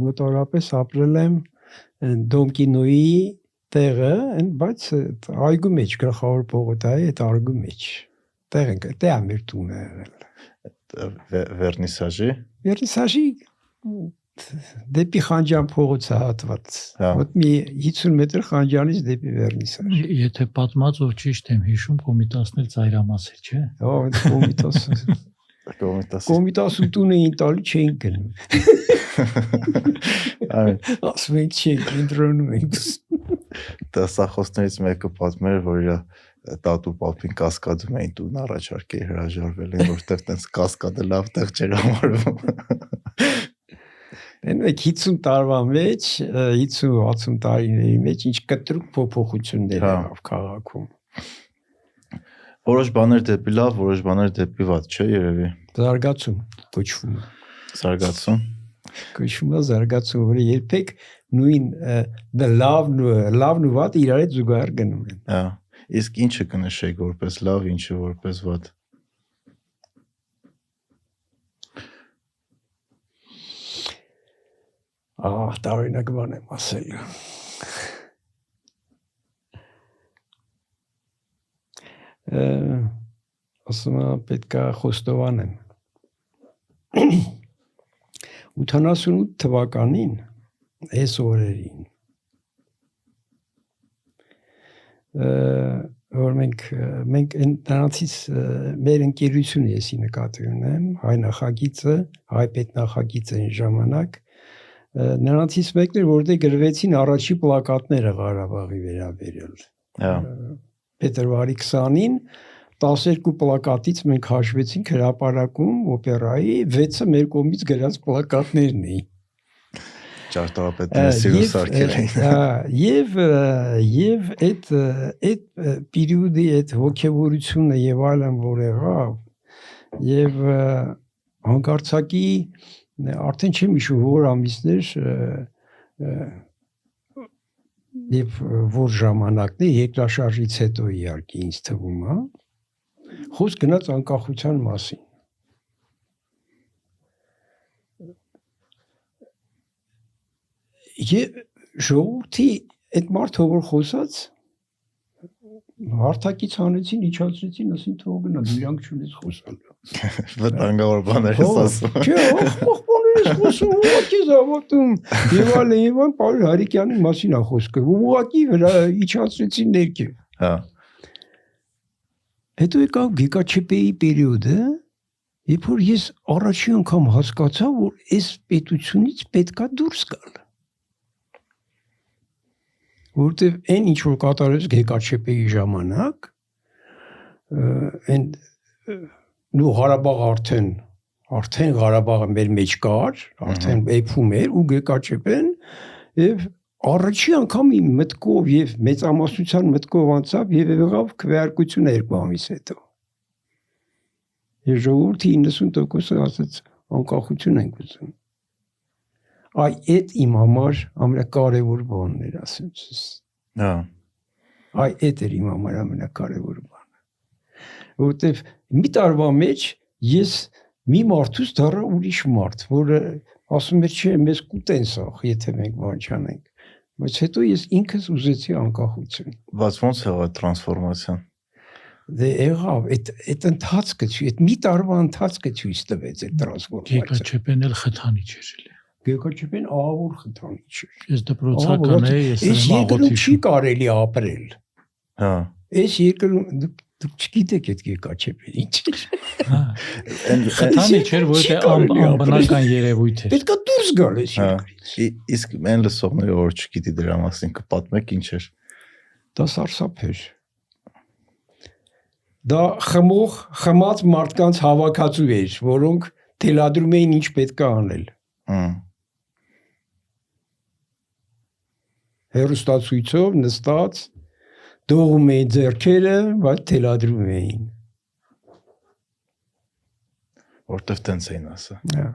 C: մոտավորապես ապրել եմ Դոմկինոյի տեղը, բայց այգու մեջ գլխավոր պողոտայի այդ այգու մեջ։ Տեղը, դա մեր տունը եղել։ Վերնիսաժի դեպի Խանջան փողոցը հատված։ Ոտ մի 50 մետր Խանջանից դեպի Վերնիսաժ։
B: Եթե պատմած ով ճիշտ եմ հիշում, Կոմիտասն էլ ծայրամաս է, չէ։
C: Կոմիտասը տուն էին տալի չէին գնում։ Ասում ենք չենք ինտրոնում ենք։
A: Դասախոսներից մեկը պատմել էր, որ իր տատու պապին կասկադում էին տուն առաջարկել հրաժարվել են, որտեղ տենց կասկադը լավ տեղ չէր համարվում։
C: Այնուք 50 տարվա մեջ, 50-60 տարիների մեջ ինչ կտրուկ փոփոխություններ եղավ քաղաքում։
A: Որոշ բաներ դեպի լավ, որոշ բաներ դեպի վատ, չէ՞ երևի։
C: Զարգացում կոչվում է։
A: Զարգացում։
C: Կոչվում է զարգացում, որը երբեք նույն լավն ու վատը իրար հետ զուգահեռ գնում են։
A: Հա, իսկ ինչը կնշեք որպես լավ, ինչը որպես վատ։
C: Տարօրինակ բան եմ ասել։ Ասում եմ պետքա խոստովանեմ։ 88 թվականին այս օրերին որ մենք նրանցից մեր ընկերությունը եսի նկատի ունեմ, հայ նախագիծը, հայ պետնախագիծը այն ժամանակ նրանցից մեկն էր, որտեղ գրվեցին առաջի պլակատները Ղարաբաղի վերաբերյալ։ Փետրվարի 20-ին 12 պլակատից մենք հաշվեցինք հրապարակում օպերայի, 6-ը մեր կողմից գրած պլակատներն էին։
A: Ճարտարապետները սիրուն սարքել էին։
C: Եվ այդ պերիոդի այդ ոգևորությունը եւ այլն որ եղավ, եւ հանկարծակի արդեն չեմ հիշում որ ամիսներ եւ որ ժամանակն է երկրաշարժից հետո իհարկե ինձ թվում է խոսք գնաց անկախության մասին եւ ժողովրդի այդ մարդը որ խոսած հարթակից հանեցին իջացրեցին ասին թող գնա դու իրանք չունես խոսալու
A: վտանգավոր բաներ ես ասում
C: չէ բաներ ես խոսում ուղղակի զավակում եւ այլն Պարոն Հարիկյանի մասին է խոսքը ուղղակի վրա իջացրեցին ներքև
A: հա
C: հետո եկավ Գեկաչեպեի պերիոդը երբ որ ես առաջին անգամ հասկացա որ այս պետությունից պետքա դուրս գալ որտեվ այն ինչ որ կատարեց Գեկաչեպեի ժամանակ այն նու Ղարաբաղ արդեն Ղարաբաղը մեր մեջ կար արդեն էփում էր ու Գեկաչեպեն եւ Առաջի անգամ իմ մտքով եւ մեծամասնության մտքով անցավ եւ եղավ քվեարկությունը 2 ամիս հետո։ Եվ ժողովրդի 90%-ը ասաց անկախություն ենք ուզում։ Այդ իմ համար ամենակարևոր բանն էր, ասեմ ցես։
A: Հա։
C: Այդ էր իմ համար ամենակարևոր բանը։ Որտեւ մի տարվա մեջ ես մի մարդուց դառա ուրիշ մարդ, որը ասում էր չէ, մեզ կուտեն սախ, եթե մենք բան չանենք։ Բայց հետո ես ինքս ուզեցի անկախություն։
A: Բայց ո՞նց եղավ այդ տրանսֆորմացիան։
C: Դե եղավ, այդ ընթացքը, այդ մի տարվա ընթացքը ցույց տվեց այդ տրանսֆորմացիան։
B: Գեկաչեպեն էլ խթանիչ էր էլի։
C: Գեկաչեպեն ահավոր խթանիչ էր։
B: Ես դպրոցական էի, ես
C: աղոթի չի կարելի ապրել։
A: Հա։
C: Այս երկրում դուք չգիտեք այդ Գեկաչեպեն ինչ է։
B: Հա։ Խթանիչ էր, որովհետեւ անբնական երևույթ էր։
C: Պետք է դուրս գալ այս երկրից։
A: Իսկ մեն լսողները որ չգիտի դրա մասին կպատմեք ինչ էր։
C: Դա սարսափ էր։ Դա խմած մարդկանց հավաքածու էր, որոնք թելադրում էին ինչ պետք է անել։ Հերոստացույցով նստած դողում էին ձեռքերը, բայց թելադրում էին։
A: Որտեվ տենց էին ասա։
C: Հա։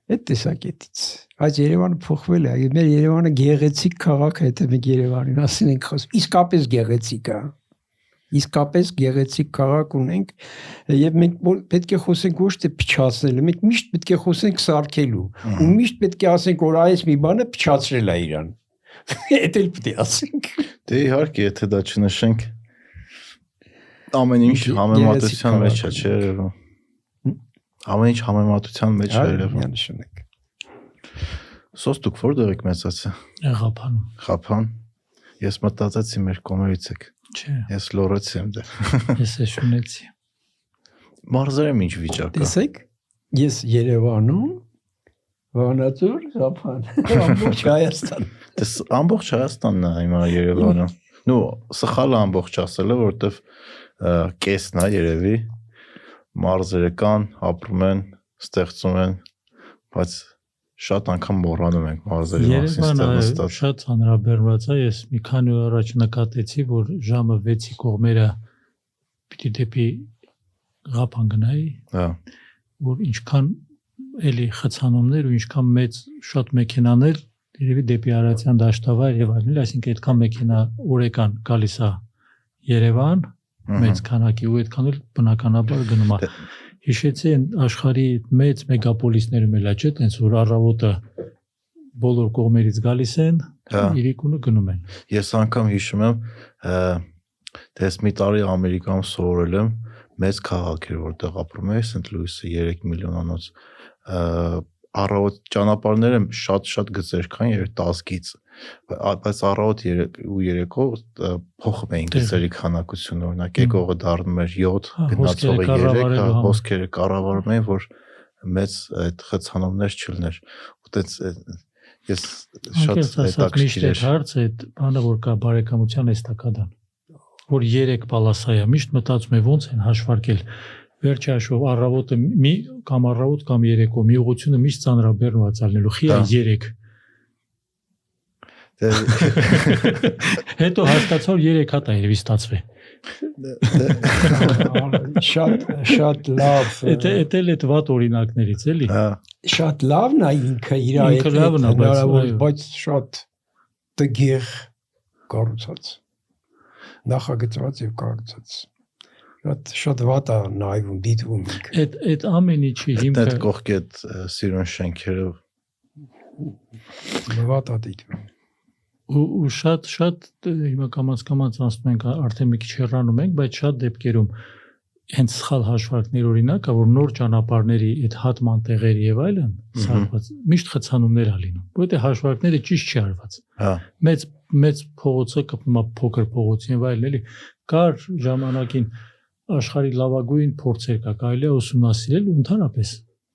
C: Այդ տեսակետից։ Այս Երևանը փոխվել է, մեր Երևանը գեղեցիկ քաղաք է, եթե մենք Երևանին ասեն ենք խոսում, իսկապես գեղեցիկ է։ Իսկապես գեղեցիկ քաղաք ունենք, եւ մենք պետք է խոսենք ոչ թե փչացնելու, մենք միշտ պետք է խոսենք սարքելու, ու միշտ պետք է ասենք, որ այս մի բանը փչացրել է իրան։ Էդ էլ պետք է ասենք։
A: Դե իհարկե, եթե դա չնշենք, ամեն ինչ համեմատության մեջ է, չէ՞ երևում։ Ամեն ինչ համեմատության մեջ է երևում։
C: Միանշանակ։
A: Սոս դուք որտեղ եք մեծացել։
B: Ղափանում։
A: Ղափան։ Ես մտածեցի մեր կոմերից եք։
B: Չէ։
A: Ես լորեցի եմ դե։
B: Ես է շունեցի։
A: Մարզերում ինչ վիճակ է։
C: Տեսեք, ես Երևանում, Վանաձոր, Ղափան, ամբողջ Հայաստան։
A: Դες ամբողջ Հայաստանն է հիմա Երևանում։ Նու սխալը ամբողջ ասել է, որովհետև կեսն է երևի մարզերը կան, ապրում են, ստեղծում են, բայց շատ անգամ մոռանում ենք մարզերի մասին
B: Երևանը շատ հանրաբեռնված է, ես մի քանի օր առաջ նկատեցի, որ ժամը 6-ի կողմերը պիտի դեպի Ղափան գնայի,
A: հա,
B: որ ինչքան էլի խցանումներ ու ինչքան մեծ շատ մեքենաներ երևի դեպի Արարատյան դաշտավայր եւ այլն, այսինքն այդքան մեքենա օրեկան գալիս է Երևան, մեծ քանակի ու այդքան էլ բնականաբար գնում է։ Հիշեցի աշխարհի մեծ մեգապոլիսներում էլ է, չէ՞, տենց որ առավոտը բոլոր կողմերից գալիս են, իրիկունը գնում են։
A: Ես անգամ հիշում եմ, դες մի տարի Ամերիկայում սովորել եմ, մեծ քաղաք էր, որտեղ ապրում էի, Սենթ Լուիսը 3 միլիոնանոց, առավոտ ճանապարհները շատ գծեր կան, 10-ից, բայց առավոտ ու երեկո փոխում էին գծերի քանակությունը, օրինակ եկողը դառնում էր 7, գնացողը 3, հոսքերը կառավարում էին, որ մեծ այդ խցանումներ չլներ։ Ուտեց ես շատ հետաքրքիր էր
B: հարցը, այդ բանը որ կա բարեկամության էստակադան, որ 3 պալասայա, միշտ մտածում է ոնց են հաշվարկել վերջի հաշվով առավոտը կամ առավոտ կամ երեկո մի ուղղությունը միշտ ծանրաբեռնված ալնելու խի 3 հետո հասկացա որ 3 հատ է երևի ստացվի
C: շատ լավ
B: էդ էլ այդ վատ օրինակներից էլի
C: շատ լավն է ինքը իր հետ բայց շատ տգեղ կառուցած նախագծված եւ կառուցած շատ վատ է նայվում, դիտվում ենք։
B: Այդ ամեն ինչի հիմքը
A: այդ կողքի այդ սիրուն շենքերը
C: վատ է դիտվում։
B: Ու շատ հիմա կամաց անցնում ենք, արդեն մի քիչ հեռանում ենք, բայց շատ դեպքերում հենց սխալ հաշվարկներ օրինակ, որ նոր ճանապարհների այդ հատման տեղերի եւ այլն սարքված միշտ խցանումներ ա լինում, որովհետեւ հաշվարկները ճիշտ չի արված։
A: Հա։
B: Մեծ փողոցը կապում է փոքր փողոցին եւ այլն, էլի կար ժամանակին աշխարհի լավագույն փորձեր կա, կարելի է ուսումնասիրել ու ընդհանրապես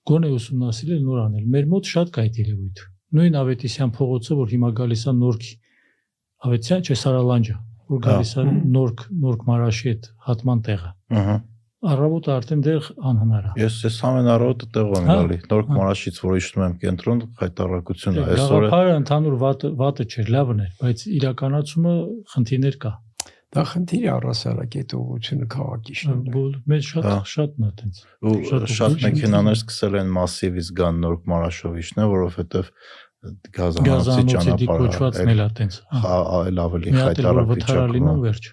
B: գոնե ուսումնասիրել նոր անել։ Մեր մոտ շատ կա այդ երևույթ։ Նույն Ավետիսյան փողոցը, որ հիմա գալիս է Նորքի, Ավետիսյան չէ, Սարալանջա, որ գալիս է Նորք Մարաշի այդ հատման տեղը։ Առավոտը արդեն դեղ անհնար է։
A: Ես ամեն առավոտը տեղ եմ գալի։ Նոր Մարաշից, որ իջնում եմ կենտրոն, հայտարարություն է։ Այսօր
B: Գաղափարը ընդհանուր վատը չէր, լավն էր, բայց իրականացումը խնդիրներ կա։
C: Դա խնդիր է առասարակ այդ ուղղությունը քաղաքի շրջանում։
B: Մեծ շատն է այդպես։
A: Ու շատ մեքենաներ սկսել են մասիվից գան Նոր Մարաշով իջնել, որովհետև գազանոցի ճանապարհը
B: կոչվածն էլ է այդպես։
A: այլ ավելի հայտարարիչ
B: վթարալինով վերջ։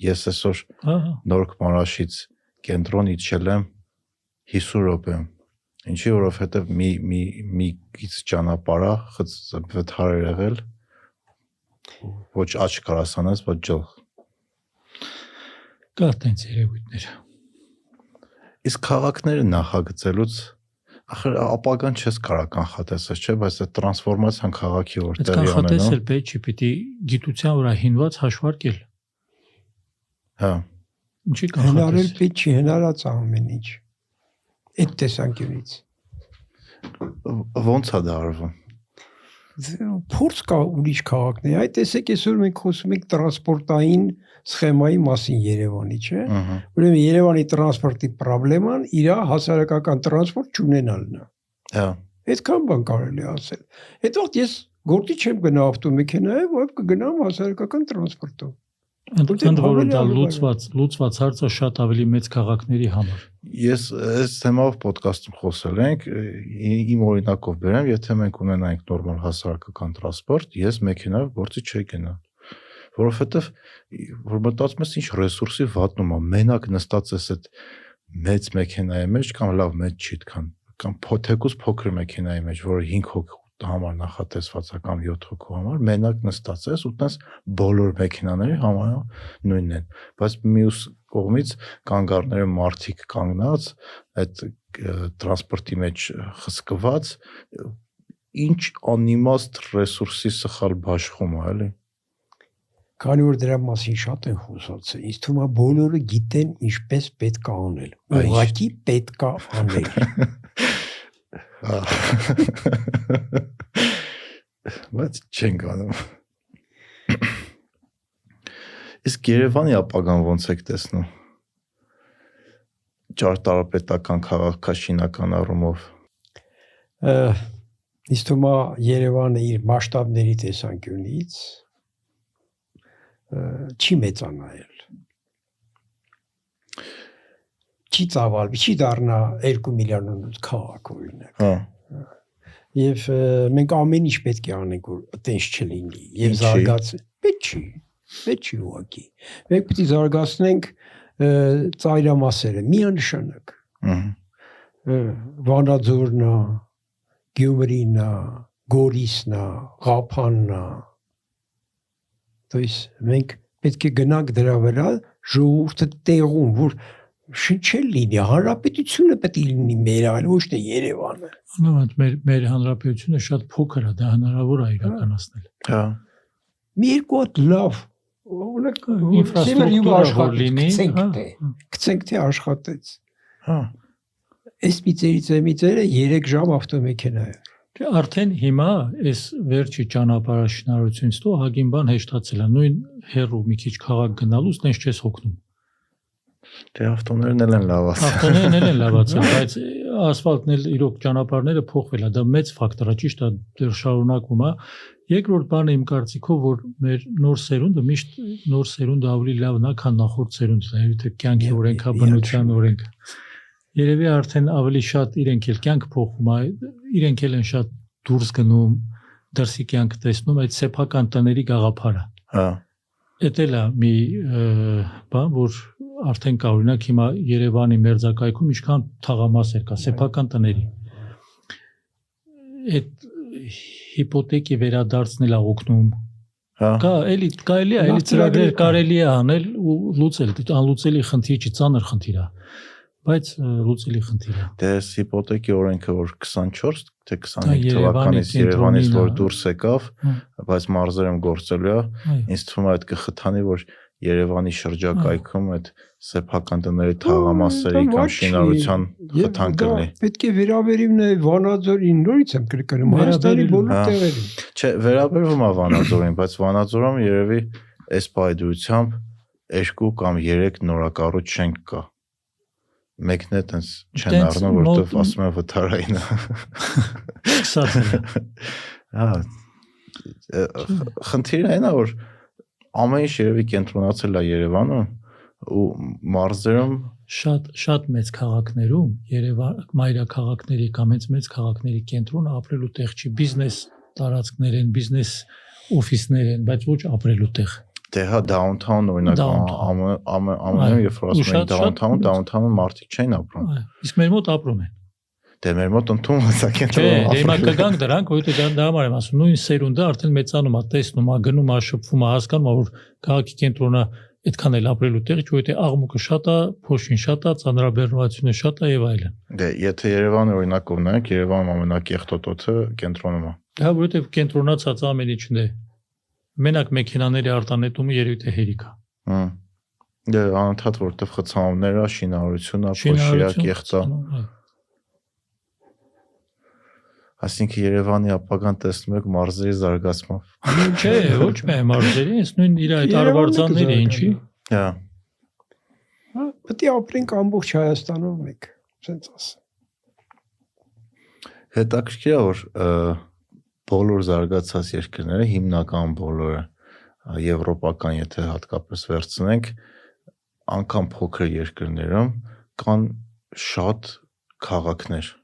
A: Ես այսօր Նոր Մարաշից կենտրոն իջել եմ 50 րոպեում։ Ինչի որովհետև մի գից ճանապարհա վթար եղել ոչ աչք կարասանես, ոչ ջող։
B: Կա այդպես երևույթներ։
A: Իսկ քաղաքները նախագծելուց ախր ապագան չես կարող կանխատեսել, չէ՞, բայց այդ տրանսֆորմացիան քաղաքի որ տեղի ունենում։
B: Կանխատեսել պետք չի, պիտի գիտության վրա հիմնված հաշվարկել։
A: Հա։
B: Ինչի
C: Հնարել
B: կանխատեսել։
C: պետք չի, հնարած ամեն ինչ։ Այդ տեսանկյունից։
A: Ոնց է դա արվում։
C: Փորձ կա ուրիշ քաղաքների։ Այդ տեսեք այսօր մենք խոսում ենք տրանսպորտային սխեմայի մասին Երևանի, չէ՞։ Ուրեմն Երևանի տրանսպորտի խնդրեման իր հասարակական տրանսպորտ չունենալն է։
A: Հա։
C: Այդքան բան կարելի ասել։ Այդ վաղ ես գործի չեմ գնա ավտոմեքենայով, այլ կգնամ հասարակական տրանսպորտով։
B: Ընդ որում դա լուծված հարցը շատ ավելի մեծ քաղաքների համար։
A: Ես այս թեմայով ոդկասթում խոսել ենք, իմ օրինակով բերեմ, եթե մենք ունենայինք նորմալ հասարակական տրանսպորտ, ես մեքենայով գործի չէի գնա։ Որովհետև որ մտածում ես ինչ ռեսուրսի վատնում է, մենակ նստած ես այդ մեծ մեքենայի մեջ կամ լավ մեծ չի կամ թեկուզ փոքր մեքենայի մեջ, որը 5 հոգու համար նախատեսված է կամ 7 հոգու համար, մենակ նստած ես ու տես բոլոր մեքենաների համար նույնն են, բայց մյուս կողմից կանգառները մարդիկ կանգնած, այդ տրանսպորտի մեջ խսկված, ինչ անիմաստ ռեսուրսի սխալ բաշխում է, էլի։
C: Քանի որ դրա մասին շատ են խոսացել, ինձ թվում է բոլորը գիտեն ինչպես պետք է անել։ Ուղղակի պետք է անել։
A: Բայց չենք անում։ Իսկ Երևանի ապագան ոնց եք տեսնում։ Ճարտարապետական քաղաքաշինական առումով։
C: Ինձ թվում է Երևանը իր մասշտաբների տեսանկյունից չի մեծանայել։ Չի ծավալվի, չի դառնա 2 միլիոնանոց քաղաք օրինակ։
A: Հա։
C: Եվ մենք ամեն ինչ պետք է անենք, որ այդպես չլինի եւ զարգացնենք։ Պետք չի ուղղակի։ Մենք պետք է զարգացնենք ծայրամասերը միանշանակ։ Վանաձորն է, Գյումրին է, Գորիսն է, Ղափանն է։ То есть մենք պետք է գնանք դրա վրա ժողովուրդը տեղում, որ շնչել լինի, հանրապետությունը պետք է լինի մեր, այլ ոչ թե Երևանը։
B: Անավանդ մեր հանրապետությունը շատ փոքր է, դա հնարավոր է իրականացնել։
A: Հա։
C: Մի երկու հատ լավ,
B: ինֆրաստրուկտուրա որ լինի,
C: գցենք թե աշխատեց։
A: Հա։
C: Այս միծերը 3 ժամ ավտոմեքենա է։
B: Արդեն հիմա այս վերջի ճանապարհաշինարարությունից հետո հագին բան հեշտացել է, նույն հերու մի քիչ քաղաք գնալուց տենց չես հոգնում։
A: Դե ավտոներն էլ են լավացել։
B: Ավտոներն էլ են լավացել, բայց ասֆալտն էլ իրոք ճանապարհները փոխվել է, դա մեծ ֆակտոր է, ճիշտ է, դեռ շարունակվում է։ Երկրորդ բանը իմ կարծիքով, որ մեր նոր սերունդը միշտ նոր սերունդը ավելի լավն է, քան նախորդ սերունդը, թե կյանքի օրենքա, բնության օրենքը։ Երևի արդեն ավելի շատ իրենք էլ կյանք փոխում է, իրենք էլ են շատ դուրս գնում, դրսի կյանքը տեսնում, այդ սեփական տների գաղափարը։
A: Հա։
B: Էդ էլ է մի բան, որ արդեն կա, օրինակ հիմա Երևանի մերձակայքում ինչքան թաղամասեր կա, սեփական տների։ Այդ հիպոթեկի վերադարձնել է օգնում։
A: Հա։
B: Կա, էլի կարելի է, էլի ծրագրեր կարելի է անել ու լուծել, անլուծելի խնդիր չի, ծանր խնդիր է։ Բայց լուծելի խնդիր է։
A: Դե հիպոթեկի օրենքը որ 24 թե 25 թվականից Երևանից որ դուրս եկավ, բայց մարզերում գործելու է, ինձ թվում է այդ կխթանի որ Երևանի շրջակայքում այդ սեփական տների թաղամասերի կամ շինարարության խթան կլինի։
C: Պետք է վերաբերիմ նաև Վանաձորին, նորից եմ կրկնում, Հայաստանի բոլոր տեղերին։
A: Չէ, վերաբերվում է Վանաձորին, բայց Վանաձորում երևի այս պայդրությամբ 2 կամ 3 նորակառույց շենք կա։ մեկն է տենց չեն
B: Տենց
A: առնում, որովհետև
B: մոտ-
A: ասում են վթարային է։
B: Սկսած է։
A: Հա։ Խնդիրը այն է, որ ամեն ինչ երևի կենտրոնացել է Երևանում ու մարզերում
B: Շատ մեծ քաղաքներում մայրաքաղաքների կամ մեծ քաղաքների կենտրոնը ապրելու տեղ չի, բիզնես տարածքներ են, բիզնես օֆիսներ են, բայց ոչ ապրելու տեղ։
A: դե հա downtown օրինակ ամեն երբ որ ասում են downtown-ը մարդիկ չեն ապրում։
B: Իսկ մեր մոտ ապրում են։
A: Դե մեր մոտ ընդունվում է սա
B: Չէ,
A: կենտրոնում
B: դե հիմա կգանք դրանք, որովհետեւ դա համար եմ ասում, նույն սերունդը արդեն մեծանում է, տեսնում է, գնում է, շփվում է, հասկանում է, որ քաղաքի կենտրոնը այդքան էլ ապրելու տեղ չի, որովհետեւ աղմուկը շատ է, փոշին շատ է, ծանրաբեռնվածությունը շատ է եւ այլն։
A: Դե եթե Երևանը օրինակ ունենք, Երևանում ամենակեղտոտը կենտրոնում է։
B: Դա որովհետեւ կենտրոնացած ամեն ինչն է։ Մենակ մեքենաների արտանետումը երևի թե հերիք է։
A: Դե անընդհատ որովհետև խցանումները, շինարարությունը, փոշիա, կեղտա։ Այսինքն Երևանի ապագան տեսնում եք մարզերի զարգացմամբ։
B: Չէ, ոչ միայն մարզերի, այս նույն իր այդ արվարձանների ինչի։
A: Հա։
C: Պետք է ապրենք ամբողջ Հայաստանով մեկ, ասենց ասեմ։
A: Հետաքրքիր է, որ բոլոր զարգացած երկրները, հիմնական բոլորը, եվրոպական, եթե հատկապես վերցնենք, անգամ փոքր երկրներում կան շատ քաղաքներ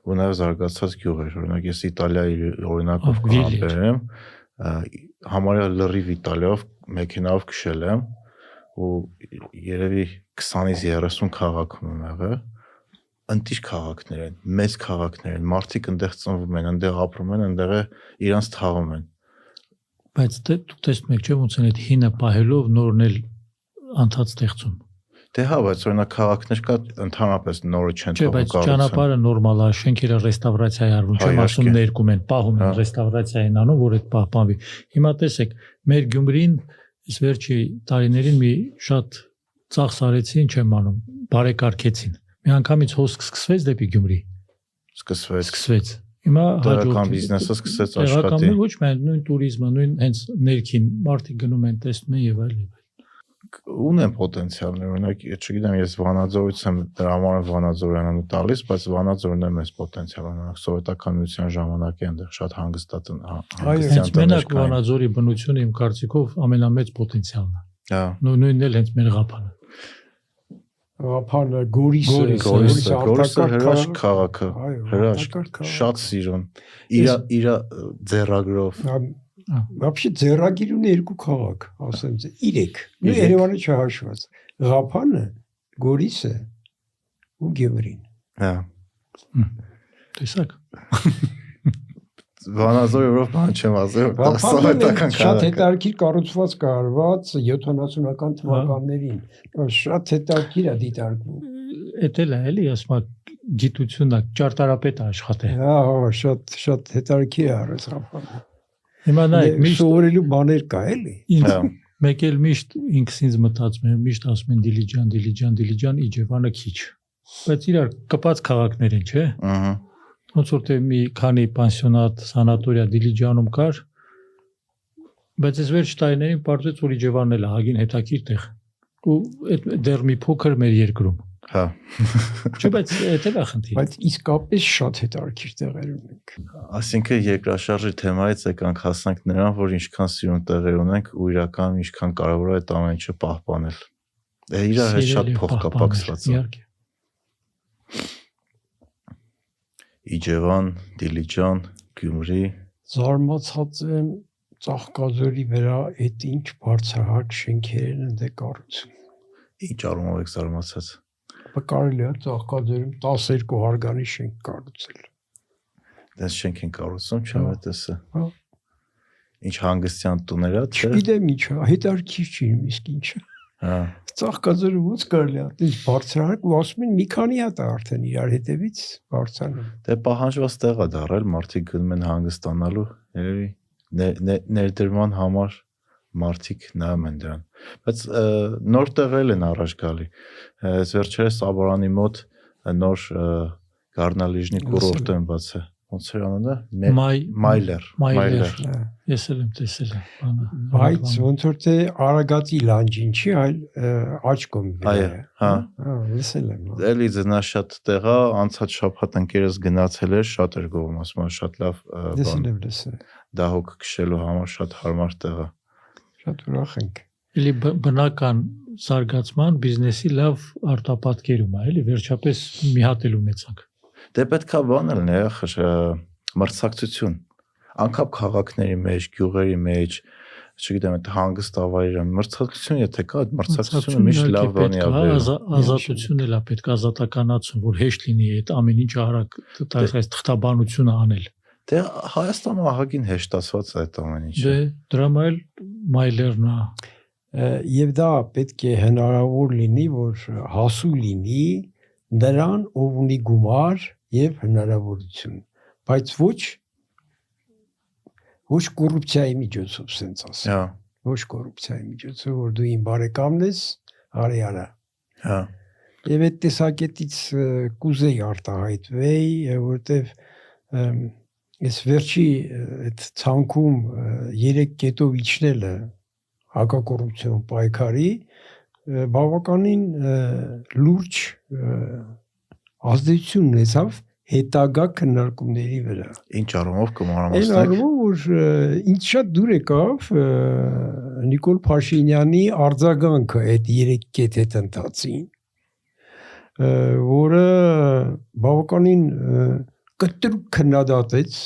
A: ու նաև զարգացած գյուղեր, օրինակ ես Իտալիայի օրինակով կհամբերեմ, համարյա լրիվ Իտալիայով մեքենայով քշել եմ ու երևի 20-ից 30 քաղաքում եմ եղել, ընտիր քաղաքներ են, մեծ քաղաքներ են, մարդիկ այնտեղ ծնվում են, այնտեղ ապրում են, այնտեղ իրանց թաղում են։
B: Բայց դուք տեսնում եք, չէ՞ ոնց են այդ հինը պահելով նորն էլ անդած ստեղծում։
A: Դե հա, բայց օրինակ քաղաքներ կա ընդհանրապես նորը չեն
B: Չէ, բայց ճանապարհը նորմալ է, շենքերը ռեստավրացիա է արվում, չեմ ասում ներկում են, պահում են, ռեստավրացիա են անում, որ այդ պահպանվի։ Հիմա տեսեք, մեր Գյումրին այս վերջի տարիներին մի շատ ծախսարեցին, չեմ անում, բարեկարգեցին։ Մի անգամից հոսք սկսվեց դեպի Գյումրի։ Սկսվեց։ Հիմա
A: տեղական բիզնեսը սկսեց աշխատի։
B: Ոչ միայն նույն туриզմը, նույն հենց ներքին մարդիկ գնում են, տեսնում են եւ այլն։
A: Ունեն պոտենցիալներ, օրինակ, չգիտեմ, ես Վանաձորից եմ, դրա համար Վանաձորյանանը տալիս, բայց Վանաձորն է մեծ պոտենցիալ ունի, սովետական միության ժամանակ է այնտեղ շատ հանգստատն
B: հենց մենակ Վանաձորի բնությունը իմ կարծիքով ամենամեծ պոտենցիալն է։
A: Հա։
B: Նույնն էլ հենց մեր Ղափանը։
C: Ղափանը, Գորիսը
A: հրաշք քաղաքը, հրաշք, շատ սիրուն, իր ձեռագրով։
C: Вообще ձեռագիր ունի երկու քաղաք, ասեմ ձեզ, 3։ Ու Երևանը չհաշված։ Ղափանը, Գորիսը ու Գյումրին։
A: Հա։
B: Տեսակ։
A: Վանաձորով բան չեմ ասել,
C: սովետական քաղաք։ Շատ հետաքրքիր կառուցված կառված 70-ական թվականներին։ Շատ հետաքրքիր է դիտարկվում։
B: Էդ էլ է, էլի, ասում եմ, գիտությունն է, ճարտարապետ է աշխատել։
C: Հա, շատ հետաքրքիր է արած Ղափանը։
B: Հիմա նայեք, միշտ
C: սովորելու բաներ կա, էլի։
B: Մեկ էլ միշտ ինքս ինձ մտածում եմ, միշտ ասում են Դիլիջան, Իջևանը քիչ։ Բայց իրար կպած քաղաքներ են, չէ՞։
A: Ահա։
B: Ոնց որ թե մի քանի պանսիոնատ, սանատորիա Դիլիջանում կար, բայց այս վերջ տարիներին պարզվեց, որ Իջևանն էլ հագին հետաքրքիր տեղ։ Ու այդ դեռ մի փոքր մեր երկրում։
A: Հա։
B: Չէ, բայց դա է խնդիրը։
C: Բայց իսկապես շատ հետաքրքիր տեղեր ունենք։
A: Այսինքն երկրաշարժի թեմայից եկանք հասանք նրան, որ ինչքան սիրուն տեղեր ունենք ու իրական ինչքան կարևոր է այդ ամեն ինչը պահպանել։ Իրար հետ շատ փոխկապակցված է։ Իջևան, Դիլիջան, Գյումրի։
C: Զարմացած եմ Ծաղկաձորի վրա այդ ինչ բարձրահարկ շենքեր են ընդ կառուցում։
A: Ինչ առումով եք զարմացած։
C: Կարելի է Ծաղկաձորում 12 հարգանի շենք կառուցել։
A: Դες շենք են կառուցում, չեմ տեսա։
C: Հա։
A: Ինչ հանգստյան տուներ է, չէ՞։
C: Չգիտեմ ինչ է, հետաքրքիր չի իսկ ինչը։
A: Հա։
C: Ծաղկաձորը ոնց կարելի է, այդպես բարձրահարկ ու ասում են մի քանի հատ է արդեն իրար հետևից բարձրանում։
A: Դե պահանջված տեղ է դարել, մարդիկ գնում են հանգստանալու, երևի ներդրման համար մարդիկ նայում են դրան։ Բայց նոր տեղեր են առաջ գալի։ Այս վերջերս Սաբորանի մոտ նոր գառնալիժնի կուրորտ են բացել։ ոնց էր անունը
B: Մայլեր։
A: Մայլեր
B: Ես էլ եմ տեսել բանը։
C: Բայց ոնց որ թե Արագածի լանջին չի, այլ աչքում
A: այո հա
C: լսել եմ
A: էլի ձնա շատ տեղա անցած շաբաթ ընկերս գնացել էր շատ էր գովում ասում եմ շատ լավ
C: լսել
A: դահոք քշելու համար շատ հարմար տեղ է
C: շատ ուրախ ենք
B: էլի բնական զարգացման բիզնեսի լավ արտապատկերում է էլի վերջապես մի հատ էլ ունեցանք
A: դե պետքա բան լինի մրցակցություն անկապ քաղաքների մեջ գյուղերի մեջ չգիտեմ այդ հանգիստ ավայրը մրցակցություն եթե կա այդ մրցակցությունը միշտ լավ բանի է
B: ազատություն էլ է պետք ազատականացում որ հեշտ լինի այդ ամեն ինչ արագ այս թղթաբանությունը անել
A: դե Հայաստանը ահագին հեշտացված է այդ ամեն ինչը
B: դե դրա էլ Մայլերն է
C: եւ դա պետք է հնարավոր լինի որ հասու լինի նրան ով ունի գումար եւ հնարավորություն բայց ոչ կոռուպցիայի միջոցով sense ասեմ ոչ կոռուպցիայի միջոցով որ դու իմ բարեկամն ես արի արա
A: հա
C: եւ այդ տեսակետից կուզեի արտահայտվեի որտեվ ես վերջի այդ ցանկում 3 կետով իջնելը հակակոռուպցիոն պայքարի բավականին լուրջ ազդեցություն ունեցավ հետագա քննարկումների վրա։
A: Ինչ առումով կմանրամասնեք։
C: Այն առումով որ ինձ շատ դուր եկավ Նիկոլ Փաշինյանի արձագանքը այդ 3 կետ հետ ընթացին, որը բավականին կտրուկ քննադատեց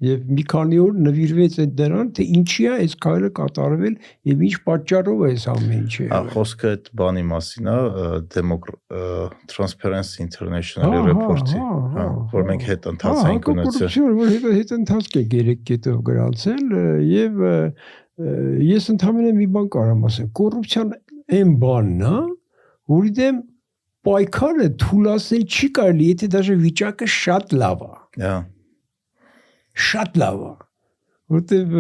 C: եւ մի քանի օր նվիրվեց այդ դրան, թե ինչի է այս քայլը կատարվել եւ ինչ պատճառով է այս ամեն ինչը։
A: Խոսքը այդ բանի մասին է, Transparency International-ի ռեպորտի, որ մենք հետ ընթացանք ունեցել։
C: Որ հետ ընթացք է 3 կետով գրանցել եւ ես ընդհանրապես մի բան կարամ ասեմ, կոռուպցիան այն բանն է, որի դեմ պայքարը թույլատրել չի կարելի, եթե դաժե վիճակը շատ լավ է։
A: Հա
C: Շատ լավ է, որտեվ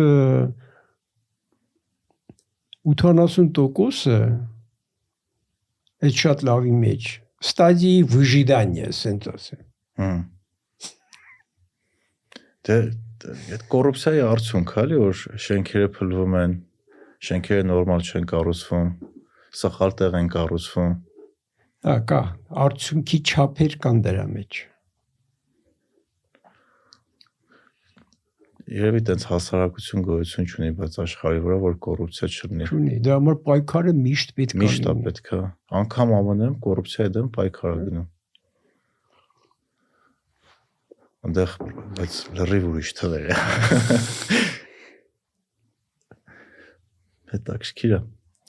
C: 80%-ը այդ շատ լավի մեջ ստադիայի վժիդանիա, ասենք ասեմ։
A: Դե այդ կոռուպցիայի արդյունք է, որ շենքերը փլվում են, շենքերը նորմալ չեն կառուցվում, սխալ տեղ են կառուցվում։
C: Հա, կա, արդյունքի չափեր կան դրա մեջ։
A: Երևի տենց հասարակություն գոյություն չունի, բայց աշխարհի վրա որ կոռուպցիա չլինի։
C: Չունի, դրա համար պայքարը միշտ պետք է։
A: Միշտ է պետք է։ Անկամ ԱՄՆ-ում կոռուպցիայի դեմ պայքար է գնում։ Այնտեղ բայց լրիվ ուրիշ թվեր է։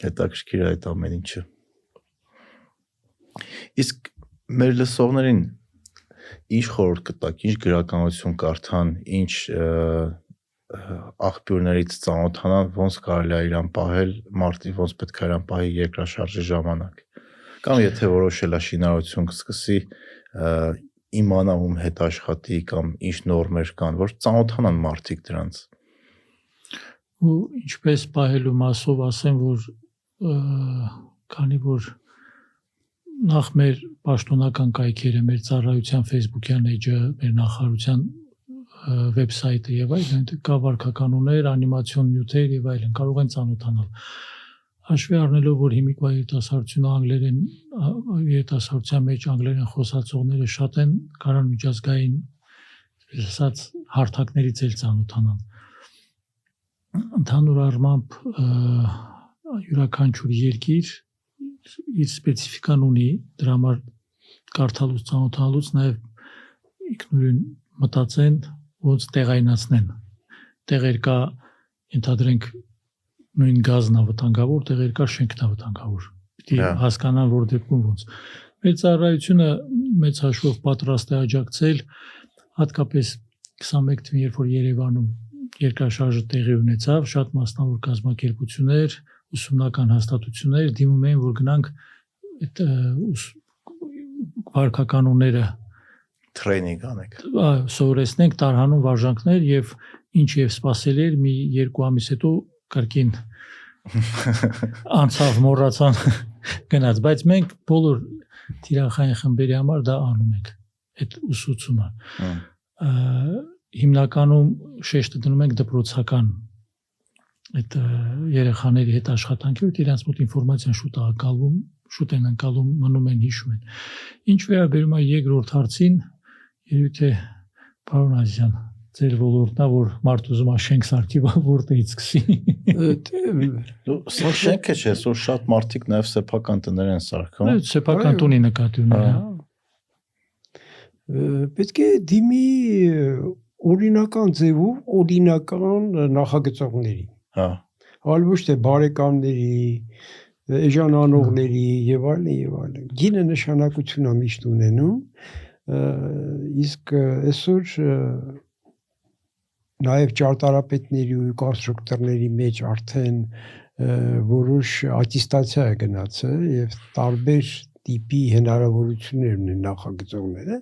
A: Հետաքրքիր է այդ ամեն ինչը։ Իսկ մեր լսողներին ինչ խորհուրդ կտաք, ինչ գրականություն կարդան, ինչ աղբյուրներից ծանոթանան, ոնց կարելի է իրան պահել, մարտի ոնց պետք է իրան պահի երկրաշարժի ժամանակ։ Կամ եթե որոշել է շինարարություն կսկսի, իմանա ում հետ աշխատի կամ ինչ նորմեր կան, որ ծանոթանան մարդիկ դրանց։
B: Ու ինչպես պահելու մասով ասեմ, որ քանի որ նախ մեր պաշտոնական կայքերը, մեր ծառայության Facebook-յան էջը, մեր նախարարության վեբսայթը եւ այլն, կա վարքականուներ, անիմացիոն նյութեր եւ այլն, կարող են ծանոթանալ։ Հաշվի առնելով, որ հիմիկվա երիտասարդության մեջ անգլերեն խոսացողները շատ են, կարան միջազգային ասած հարթակներից էլ ծանոթանան։ Ընդհանուր առմամբ յուրաքանչյուր երկիր իր սպეციფიკան ունի, դրա համար կարդալուց ծանոթանալուց նաև ինքնուրույն մտածեն, ոնց տեղայնացնեն։ Տեղեր կա, ենթադրենք նույն գազն է վտանգավոր, տեղեր կա շենքն է վտանգավոր։ Պիտի հասկանան, որ դեպքում ոնց։ Մեր ծառայությունը մեծ հաշվով պատրաստ է աջակցել, հատկապես 21 թվականին, երբ որ Երևանում երկրաշարժը տեղի ունեցավ, շատ մասնավոր կազմակերպություններ, ուսումնական հաստատություններ դիմում էին, որ գնանք այդ վարքականունները
A: տրեյնինգ անենք։
B: Սովորեցնենք տարհանուն վարժանքներ եւ ինչ եւ սпасելի էր մի 2 ամիս հետո կրկին անցավ մոռացան գնաց, բայց մենք բոլոր թիրախային խմբերի համար դա անում ենք, այդ ուսուցումը։ հիմնականում շեշտը դնում ենք դպրոցական այդ երեխաների հետ աշխատանքի ու իրենց մոտ ինֆորմացիան շուտ են անցալում, մնում են, հիշում են։ Ինչ վերաբերում է երկրորդ հարցին, երևի թե պարոն Ազիզյան, ձեր ոլորտն է, որ մարդ ուզում է շենք սարքի, որտեղից սկսի։
A: Սա շենքը չէ, որ շատ մարդիկ նաև սեփական տներ են սարքում։
B: Սեփական տունի նկատի ունեն։
C: Պետք է դիմի օրինական ձևով օրինական նախագծողների։
A: Հա։
C: Այլ ոչ թե բարեկամների, էժանանողների եւ այլն։ Գինը նշանակություն է միշտ ունենում, իսկ այսօր նաև ճարտարապետների ու կոնստրուկտորների մեջ արդեն որոշ ատեստացիա է գնացել եւ տարբեր տիպի հնարավորություններ ունեն նախագծողները,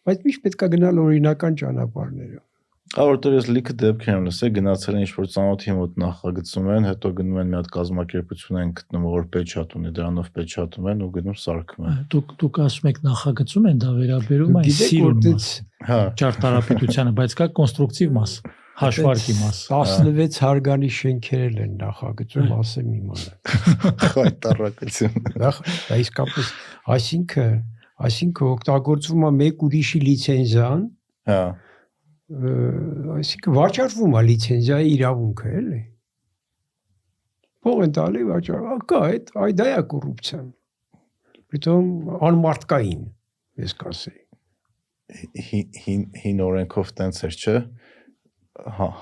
C: բայց միշտ պետք է գնալ օրինական ճանապարհներով։
A: Որտեղ ես լիքը դեպքեր եմ լսել, գնացել են ինչ-որ ծանոթի մոտ նախագծում են, հետո գնում են մի հատ կազմակերպություն են գտնում, որ պեչատ ունի, դրանով պեչատում են ու գնում սարքում են։
B: Դուք ասում եք նախագծում են, դա վերաբերում է սիրուն ճարտարապետությանը, բայց կա կոնստրուկտիվ մաս, հաշվարկի մաս։
C: 16 հարգանի շենքեր են նախագծում, ասեմ իմանալ։
A: Խայտարակություն։
C: Դա իսկապես, այսինքն օգտագործվում է մեկ ուրիշի լիցենզիան։
A: Հա։
C: Այսինքն վաճառվում է լիցենզիայի իրավունքը, էլի։ Փող են տալի վաճառ, կա այդ դա է կոռուպցիան։ Պիտոմ անմարտկային, ես կասեի։
A: Հին օրենքով տենց էր, չէ՞։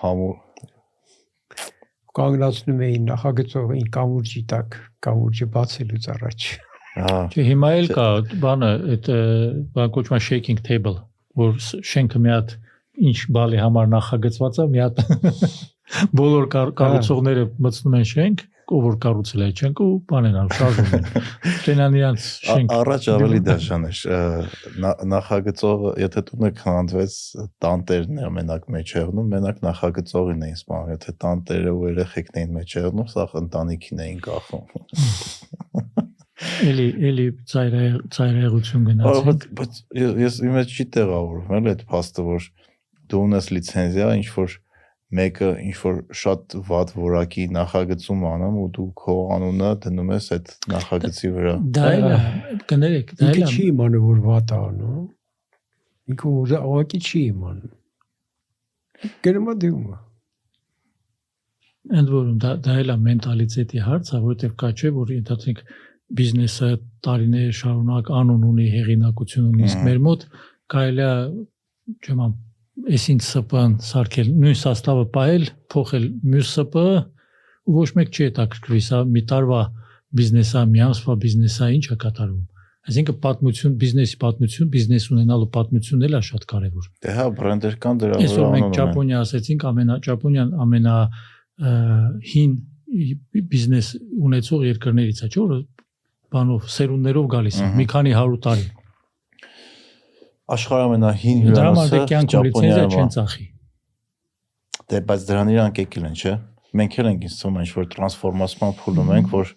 A: Համու
C: կանգնացնում էին նախագծողին կամուրջի տակ, կամուրջը բացելուց առաջ։
B: Չէ, հիմա էլ կա բանը, այդ բան կոչվում է shaking table, որ շենքը մի հատ ինչ բալի համար նախագծված է, մի հատ բոլոր կառուցողները մտցնում են շենք, ով որ կառուցել է շենքը ու բան են անում, շարժում են։ Տենան իրանց շենք։
A: Առաջ ավելի դաշան էր, նախագծողը, եթե տունը քանդվեց, տանտերն է մենակ մեջ եղնում, մենակ նախագծողին էին սպանում, եթե տանտերը ու երեխեքն էին մեջ եղնում, սա ընտանիքին էին կախում։
B: Էլի ծայրահեղություն գնացին։
A: Բայց ես իմ հետ չի տեղավորվում, էլ այդ փաստը, որ դու ունես լիցենզիա, ինչ որ մեկը ինչ որ շատ վատ որակի նախագծում անում ու դու քո անունը դնում ես այդ նախագծի վրա։
B: Դա էլ է, կներեք, դա էլ է։
C: Ինքը չի իմանում, որ վատ է անում։ Ինքը ուղղակի չի իմանում։ Գնում է դնում է։
B: Ընդ որում դա էլ է մենտալիտետի հարցը, որովհետև կա չէ, որ ընդհանրենք բիզնեսը տարիներ շարունակ անուն ունի, հեղինակություն ունի, իսկ մեր մոտ կարելի է, չեմ ամ, այսինչ ՍՊ-ն սարքել, նույն սաստավը պահել, փոխել մյուս ՍՊ-ը ու ոչ մեկ չի հետաքրքրվի, սա մի տարվա բիզնես է, մի ամսվա բիզնես է, ինչ է կատարվում։ Այսինքն պատմություն, բիզնեսի պատմություն, բիզնես ունենալու պատմությունն էլ է շատ կարևոր։
A: Դե հա, բրենդեր կան դրա վրա
B: Այսօր մենք Ճապոնիա ասեցինք, Ճապոնիան ամենա հին բիզնես ունեցող երկրներից է, չէ՞ որ բանով սերունդներով գալիս է, մի քանի 100 տարի։
A: Աշխարհի ամենահին հյուրանոցը
B: Ճապոնիայում է, չեն ծախի։
A: Դե բայց դրան իրանք եկել են, չէ՞։ Մենք էլ ենք ինձ թվում է ինչ-որ տրանսֆորմացիան փուլում ենք, որ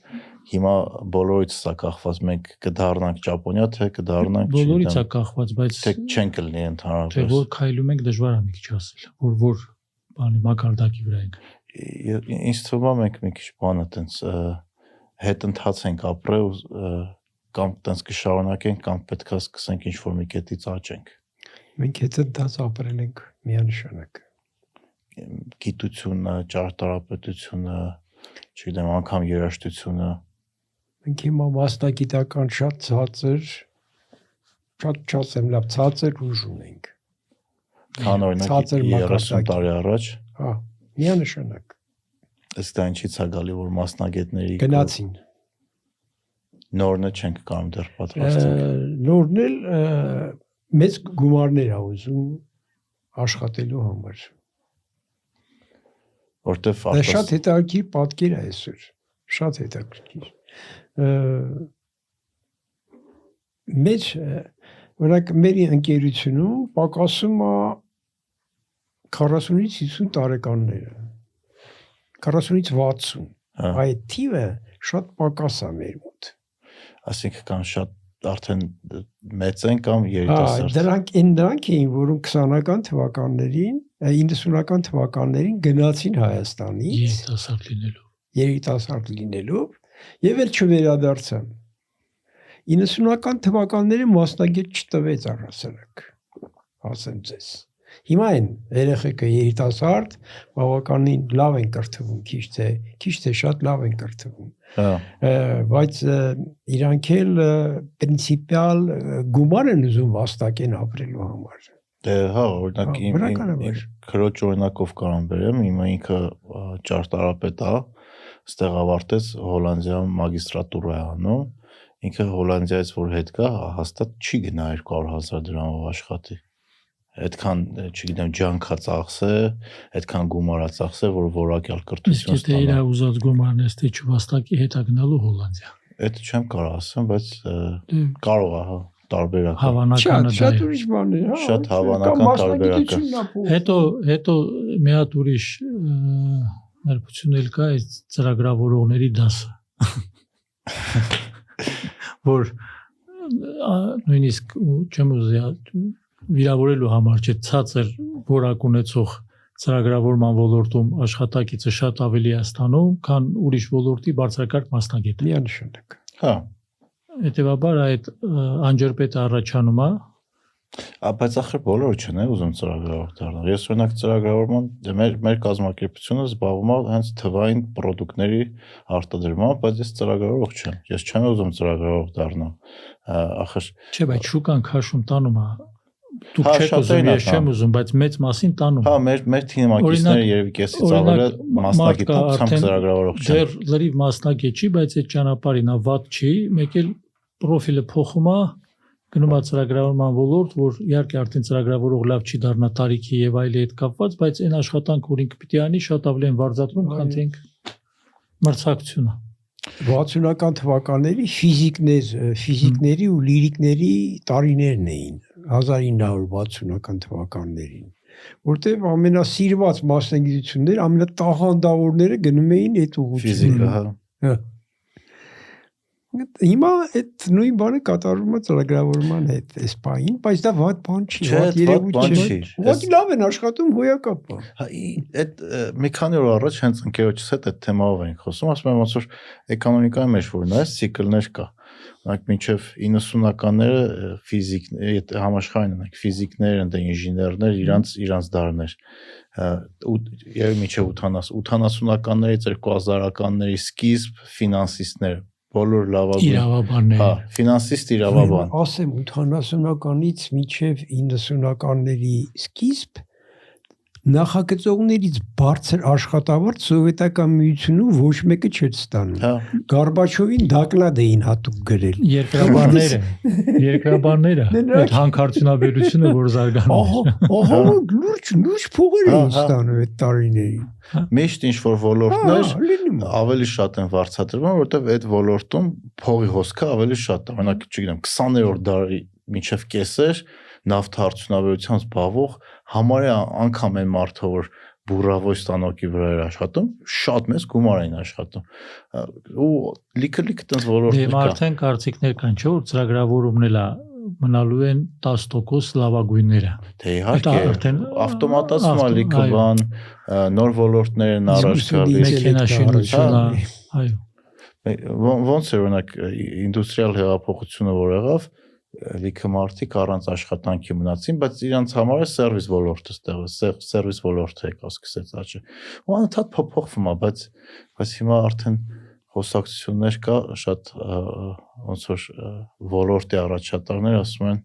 A: հիմա բոլորից սա կախված, մենք կդառնանք Ճապոնիա, թե կդառնանք
B: բոլորից է կախված, բայց
A: թե չենք լինի ընդհանրապես։
B: Թե որ քայլում ենք դժվար է մի քիչ ասել, որ բանի մակարդակի վրա ենք։
A: Ինձ թվում է մենք մի քիչ բանը տենց հետընթաց ենք ապրել կամ տենց կշարունակենք կամ պետքա սկսենք ինչ-որ մի կետից աճենք։
C: Մենք հետընթաց ապրել ենք միանշանակ։
A: Գիտությունը, ճարտարապետությունը, չգիտեմ, անգամ երաժշտությունը։
C: Մենք հիմա մասնագիտական շատ ցածր, շատ չասեմ լավ, ցածր ուժ ունենք։
A: Քան օրինակ 30 տարի առաջ։
C: Հա, միանշանակ։
A: Ըստ դա ինչից է գալի, որ մասնագետների
C: գնացին։
A: Նորն չենք կարող դեռ պատրաստել։
C: Նորն էլ մեծ գումարներ ա ուզում աշխատելու համար։
A: Որտեվ
C: դա շատ հետաքրքիր պատկեր է այսօր, շատ հետաքրքիր։ Մեջ օրինակ մեր ընկերությունում պակասում է 40-ից 50 տարեկանները։ 40-ից 60։ Այդ թիվը շատ պակաս է մեր մոտ։
A: Այսինքն կան շատ արդեն մեծ են կամ երիտասարդ։
C: Դրանք էին, որոնք 20-ական թվականներին, 90-ական թվականներին գնացին Հայաստանից երիտասարդ լինելով եւ էլ չվերադարձան։ 90-ական թվականների մասնագետ չտվեց առհասարակ, ասեմ ձեզ։ Հիմա են երեխեքը երիտասարդ, բավականին լավ են կրթվում, քիչ թե շատ լավ են կրթվում։ Բայց իրանք էլ պրինցիպիալ գումար են ուզում վաստակեն ապրելու համար։
A: Դե հա, օրինակ իմ քրոջ օրինակով կարամ բերեմ, հիմա ինքը ճարտարապետ է, ստեղ ավարտեց Հոլանդիայում մագիստրատուրա է անում, ինքը Հոլանդիայից որ հետ գա, հաստատ չի գնա 200,000 դրամով աշխատի։ Այդքան, չգիտեմ, ջանքա ծախսե, այդքան գումարա ծախսե, որ որակյալ կրթություն
B: ստանա։ Իսկ եթե իր ուզած գումարն է, թե չվաստակի հետ է գնալու Հոլանդիա։
A: Այդ չեմ կարող ասեմ, բայց կարող է, հա, տարբերակ։
B: Հավանականը դա է։
C: Շատ ուրիշ բան է, հա։
A: Շատ հավանական տարբերակ է։
B: Հետո մի հատ ուրիշ ներբություն էլ կա, այս ծրագրավորողների դասը։ Որ նույնիսկ չեմ ուզի վիրավորելու համար չէ, ցածր որակ ունեցող ծրագրավորման ոլորտում աշխատակիցը շատ ավելի է ստանում, քան ուրիշ ոլորտի բարձրակարգ մասնագետը։
C: Միանշանակ։
A: Հա։
B: Հետևաբար այդ անջրպետը առաջանում է,
A: բայց ախր բոլորը չեն ուզում ծրագրավորող դառնալ։ Ես օրինակ ծրագրավորման մեր կազմակերպությունը զբաղվում է հենց թվային պրոդուկտների արտադրմամբ, բայց ես ծրագրավորող չեմ։ Ես չեմ ուզում ծրագրավորող դառնալ։ Ախր
B: չէ, բայց շուկան քաշում տանում է։ Դուք չեք ուզում, ես չեմ ուզում, բայց մեծ մասին տանում։
A: Հա, մեր թիմակիցները երևի կեսից ավելի մասնագիտությամբ ծրագրավորող չեն։
B: Դեռ լրիվ մասնագետ չի, բայց այդ ճանապարհին է վատ չի, մեկ էլ պրոֆիլը փոխում է, գնում է ծրագրավորման ոլորտ, որ իհարկե արդեն ծրագրավորող լավ չի դառնա տարիքի եւ այլի հետ կապված, բայց այն աշխատանք, որ ինքը պիտի անի, շատ ավելի են վարձատրում, քան թե մրցակցությունը։
C: 60-ական թվականների ֆիզիկների ու լիրիկների տարիներն էին 1960-ական թվականներին, որտեղ ամենասիրված մասնագիտությունները, ամենատաղանդավորները գնում էին այդ ուղղությունները։
A: Ֆիզիկա, հա։
C: Հիմա այդ նույն բանը կատարվում է ծրագրավորման հետ այս պահին, բայց դա վատ բան չի, վատ երևույթ չի։ Ուղղակի լավ են աշխատում հոյակապ։
A: Հա, այդ մի քանի օր առաջ հենց ընկերոջս հետ այդ թեմայով ենք խոսում, ասում եմ ոնց որ էկոնոմիկայի մեջ որ նայես ցիկլներ կա։ Օրինակ մինչև 90-ականները ֆիզիկ համաշխարհային ունենք, ֆիզիկներ, ընդ ինժեներներ, իրանց դարներ։ Եվ մինչև 80-ականներից 2000-ականների սկիզբ ֆինանսիստներ բոլոր լավագույն
B: իրավաբաններ։
A: Հա, ֆինանսիստ իրավաբան։
C: Ասեմ 80-ականից մինչև 90-ականների սկիզբ նախագծողներից բարձր աշխատավարձ սովետական միությունում ոչ մեկը չէր ստանում։
A: Հա։
C: Գորբաչովին դակլադ էին հատուկ գրել։
B: Երկրաբանները, այդ հանքարդյունաբերությունը, որ զարգանում է։
C: Ահա, լուրջ փողեր էին ստանում այդ տարիներին։
A: Միշտ ինչ որ ոլորտներ ավելի շատ են վարձատրվում, որովհետև այդ ոլորտում փողի հոսքը ավելի շատ է։ Օրինակ, չգիտեմ, 20-րդ դարի մինչև կեսեր նավթարդյունաբերությամբ զբաղվող համարյա անգամ այն մարդը, որ բուրավոյ ստանոկի վրա էր աշխատում, շատ մեծ գումար էին աշխատում։ Ու լիքը տենց ոլորտներ կա։
B: Դե արդեն կարծիքներ կան, չէ՞ որ ծրագրավորումն էլ մնալու են 10% լավագույնները։
A: Դե իհարկե, ավտոմատացումը լիքը բան, նոր ոլորտներ են առաջ գալիս,
B: մեքենաշինությունը, այո։
A: Ոնց է օրինակ ինդուստրիալ հեղափոխությունը որ եղավ, լիքը մարդիկ առանց աշխատանքի մնացին, բայց իրանց համար է սերվիս ոլորտը սերվիս ոլորտը եկա սկսեց աճել։ Ու անընդհատ փոփոխվում է, բայց հիմա արդեն խոսակցություններ կա, շատ ոնց որ ոլորտի առաջատարներ ասում են,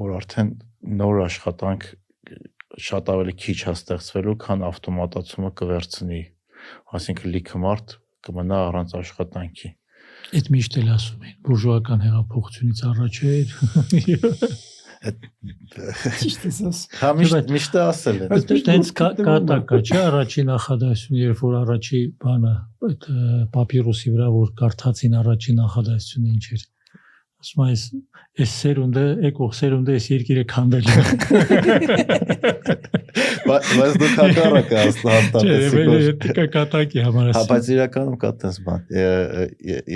A: որ արդեն նոր աշխատանք շատ ավելի քիչ է ստեղծվելու, քան ավտոմատացումը կվերցնի, այսինքն լիքը մարդ կմնա առանց աշխատանքի։
B: Այդ միշտ էլ ասում են, բուրժուական հեղափոխությունից առաջ էր։
C: Ճիշտ ես ասում։
A: Հա, միշտ ասել են։
B: Այդտենց կատակա, չէ՞, առաջին նախադասությունը, երբ որ առաջի բանը այդ պապիրուսի վրա որ կարդացին առաջին նախադասությունը ինչ էր։ ասում այս սերունդը, եկող սերունդը այս երկիրը քանդել է։
A: Բայց դու հակառակը հաստատեցի։
B: Կատակի համար
A: Հա,
B: ասում։
A: բայց իրականում կա տես բան։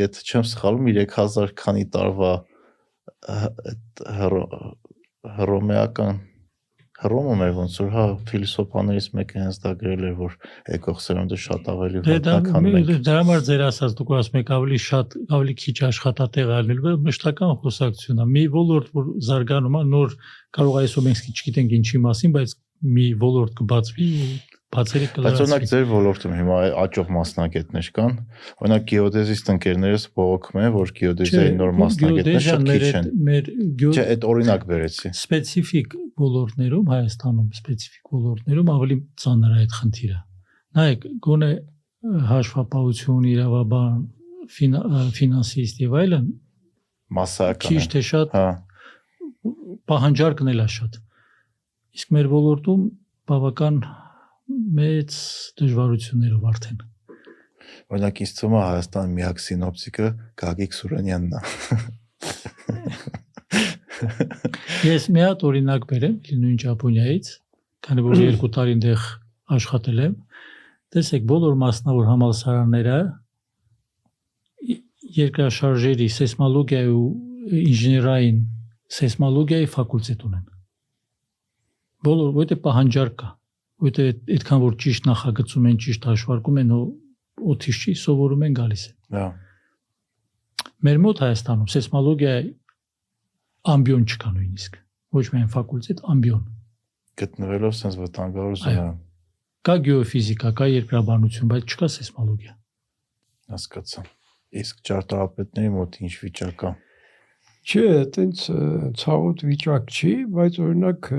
A: Եթե չեմ սխալվում, 3000 քանի տարվա հռոմեական Հռոմում էր ոնց որ հա ֆիլիսոփաներից մեկը հենց դա գրել էր որ եկող սերունդը շատ ավելի վատա քան մենք։
B: Դրա համար ձեր ասած դուք ասում եք ավելի քիչ աշխատատեղ ալնելու, մշտական խոսակցություն է։ Մի ոլորտ որ զարգանում է, նոր կարող է այսօր մենք չգիտենք ինչի մասին, բայց մի ոլորտ կբացվի ու բացերի կլարացվի։
A: Բայց օրինակ ձեր ոլորտում հիմա աճող մասնագետներ կան։ Օրինակ գեոդեզիստ ընկերներս բողոքում են, որ գեոդեզիայի նոր մասնագետներ շատ քիչ են։ Չէ, այդ օրինակ բերեցի։
B: Սպეციფიկ ոլորտներում Հայաստանում սպეციფიկ ոլորտներում ավելի ծանր է այդ խնդիրը։ Նայեք, գոնե հաշվապահություն, իրավաբան, ֆինանսիստ եւ այլն
A: Մասսայական։
B: քիչ թե շատ
A: Հա։
B: պահանջարկն էլ է շատ։ Իսկ մեր ոլորտում բավական մեծ դժվարություններով արդեն։
A: Օրինակ ինձ թվում է Հայաստանի միակ սինոպսիկը Գագիկ Սուրենյանն է։
B: Ես մի հատ օրինակ բերեմ նույն Ճապոնիայից, քանի որ 2 տարի այնտեղ աշխատել եմ։ Տեսեք, բոլոր մասնավոր համալսարանները երկրաշարժերի սեյսմոլոգիայի ու ինժեներային սեյսմոլոգիայի ֆակուլտետ ունեն։ Բոլոր, որտե պահանջարկ կա, որտե այդքան որ ճիշտ նախագծում են, ճիշտ հաշվարկում են, օթիշ չի սովորում են գալիս են։
A: Հա։
B: Մեր մոտ Հայաստանում սեյսմոլոգիայի ամբիոն չկա նույնիսկ։ Ոչ միայն ֆակուլտետ, ամբիոն։
A: Գտնվելով sense վտանգավոր զոնա։
B: Կա գեոֆիզիկա, կա երկրաբանություն, բայց չկա սեյսմոլոգիա։
A: Հասկացա։ Իսկ ճարտարապետների մոտ ինչ վիճակ կա։
C: Չէ, այտենց ցավոտ վիճակ չի, բայց օրինակ